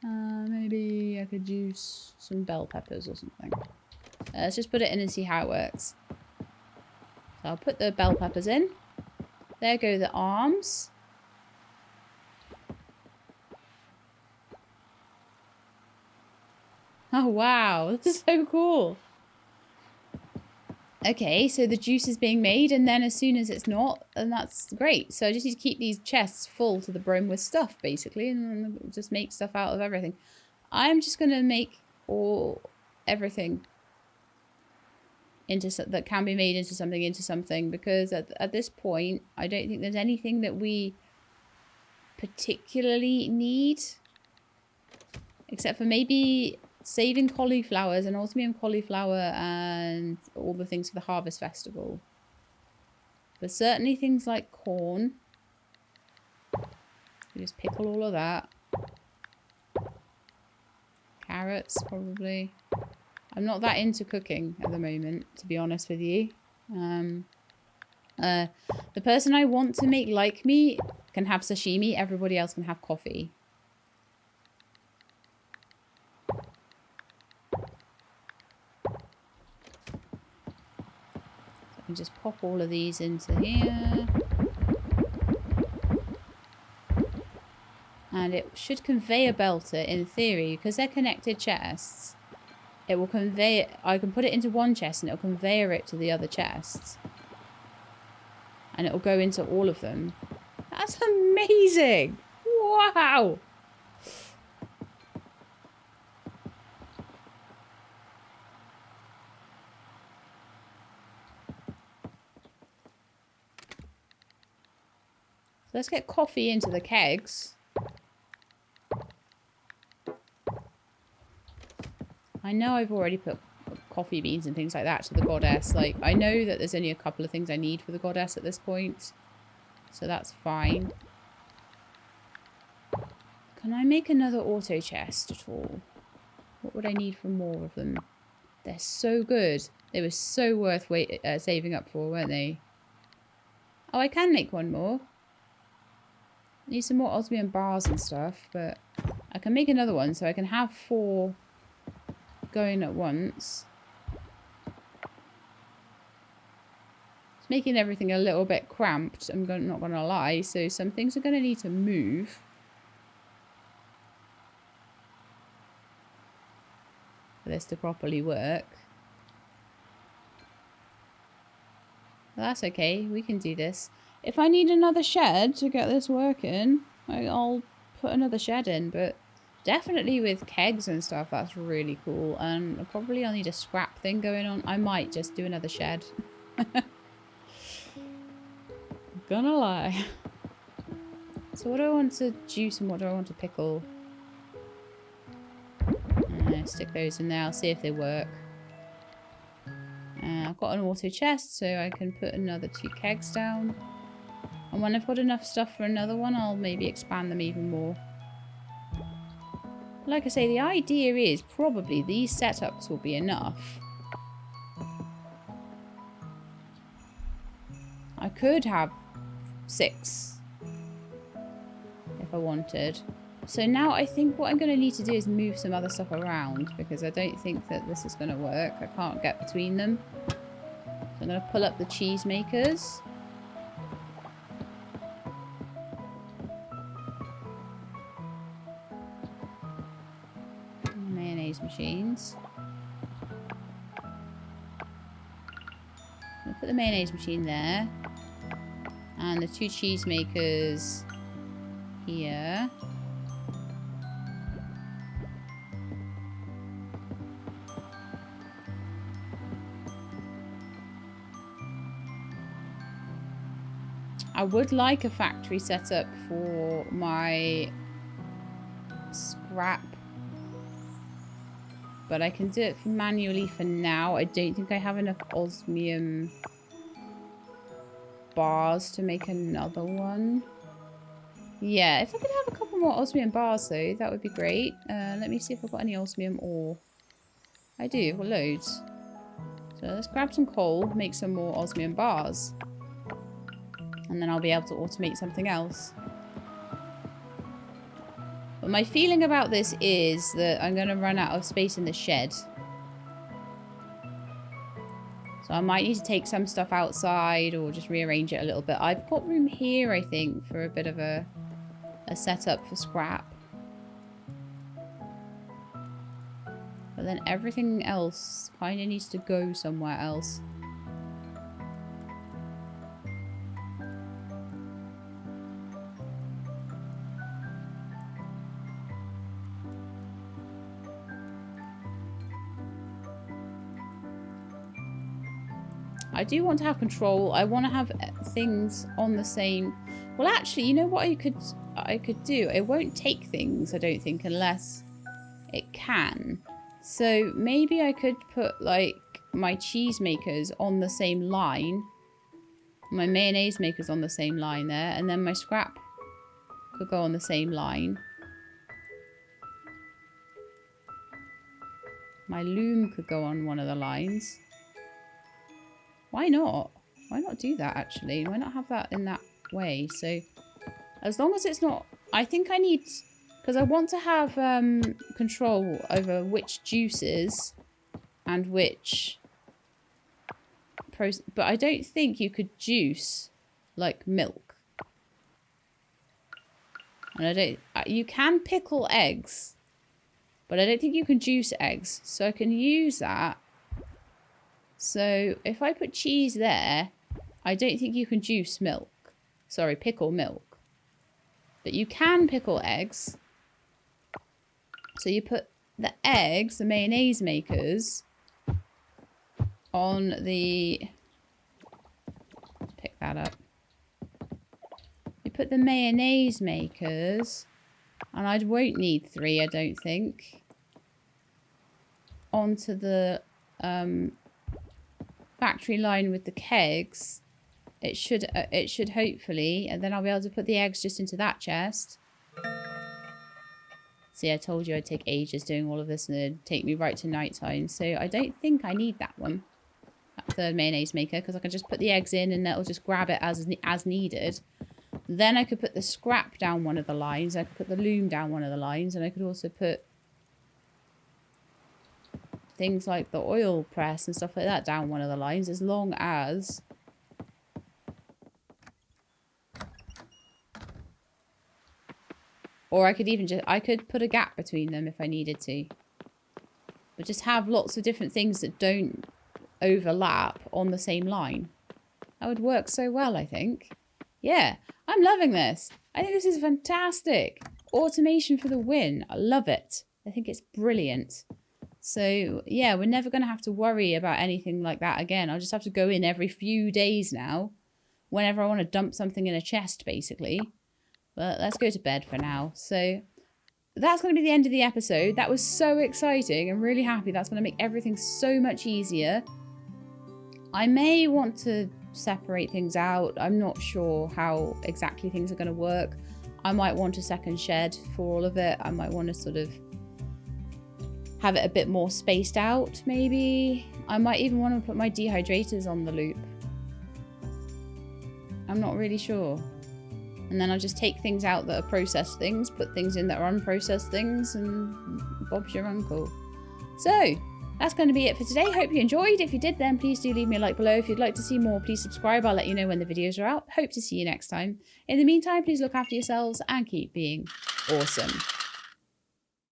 Maybe I could juice some bell peppers or something. Let's just put it in and see how it works. So I'll put the bell peppers in. There go the arms. Oh wow, this is so cool. Okay, so the juice is being made, and then as soon as it's not, and that's great. So I just need to keep these chests full to the brim with stuff, basically, and then just make stuff out of everything. I'm just going to make everything into that can be made into something, because at this point, I don't think there's anything that we particularly need, except for maybe saving cauliflowers and osmium cauliflower and all the things for the harvest festival. But certainly things like corn. We just pickle all of that. Carrots, probably. I'm not that into cooking at the moment, to be honest with you. The person I want to make like me can have sashimi. Everybody else can have coffee. And just pop all of these into here. And it should conveyor belt it in theory, because they're connected chests. It will convey it. I can put it into one chest and it'll conveyor it to the other chests. And it'll go into all of them. That's amazing! Wow! Let's get coffee into the kegs. I know I've already put coffee beans and things like that to the goddess. Like, I know that there's only a couple of things I need for the goddess at this point. So that's fine. Can I make another auto chest at all? What would I need for more of them? They're so good. They were so worth saving up for, weren't they? Oh, I can make one more. I need some more osmium bars and stuff, but I can make another one so I can have 4 going at once. It's making everything a little bit cramped, I'm not going to lie. So some things are going to need to move. For this to properly work. Well, that's okay. We can do this. If I need another shed to get this working, I'll put another shed in. But definitely with kegs and stuff, that's really cool. And probably I'll need a scrap thing going on. I might just do another shed. Gonna lie. So what do I want to juice and what do I want to pickle? Stick those in there. I'll see if they work. I've got an auto chest, so I can put another 2 kegs down. And when I've got enough stuff for another one, I'll maybe expand them even more. Like I say, the idea is probably these setups will be enough. I could have 6 if I wanted. So now I think what I'm going to need to do is move some other stuff around because I don't think that this is going to work. I can't get between them. So I'm going to pull up the cheese makers. Mayonnaise machines. I'm going to put the mayonnaise machine there. And the 2 cheese makers here. I would like a factory setup for my scrap, but I can do it manually for now. I don't think I have enough osmium bars to make another one. Yeah, if I could have a couple more osmium bars though, that would be great. Let me see if I've got any osmium ore. I do, well, loads. So let's grab some coal, make some more osmium bars. And then I'll be able to automate something else. But my feeling about this is that I'm going to run out of space in the shed. So I might need to take some stuff outside or just rearrange it a little bit. I've got room here, I think, for a bit of a setup for scrap. But then everything else kind of needs to go somewhere else. I do want to have control. I want to have things on the same... Well, actually, you know what I could do? It won't take things, I don't think, unless it can. So maybe I could put, like, my cheese makers on the same line. My mayonnaise makers on the same line there. And then my scrap could go on the same line. My loom could go on one of the lines. Why not? Why not do that, actually? Why not have that in that way? So, as long as it's not... I think I need... Because I want to have control over which juices and which... But I don't think you could juice, like, milk. And I don't... You can pickle eggs. But I don't think you can juice eggs. So I can use that. So if I put cheese there, I don't think you can juice milk. Sorry, pickle milk. But you can pickle eggs. So you put the eggs, the mayonnaise makers, on the... Pick that up. You put the mayonnaise makers, and I won't need 3, I don't think, onto the... factory line with the kegs. It should hopefully, and then I'll be able to put the eggs just into that chest. See, I told you I'd take ages doing all of this and it'd take me right to nighttime. So I don't think I need that one, that 3rd mayonnaise maker, because I can just put the eggs in and that'll just grab it as needed. Then I could put the scrap down one of the lines. I could put the loom down one of the lines, and I could also put things like the oil press and stuff like that down one of the lines, as long as Or I could even I could put a gap between them if I needed to. But just have lots of different things that don't overlap on the same line. That would work so well, I think. Yeah, I'm loving this. I think this is fantastic. Automation for the win. I love it. I think it's brilliant. So, yeah, we're never going to have to worry about anything like that again. I'll just have to go in every few days now. Whenever I want to dump something in a chest, basically. But let's go to bed for now. So, that's going to be the end of the episode. That was so exciting. I'm really happy. That's going to make everything so much easier. I may want to separate things out. I'm not sure how exactly things are going to work. I might want a second shed for all of it. I might want to sort of have it a bit more spaced out, maybe. I might even want to put my dehydrators on the loop. I'm not really sure. And then I'll just take things out that are processed things, put things in that are unprocessed things, and Bob's your uncle. So, that's going to be it for today. Hope you enjoyed. If you did, then please do leave me a like below. If you'd like to see more, please subscribe. I'll let you know when the videos are out. Hope to see you next time. In the meantime, please look after yourselves and keep being awesome.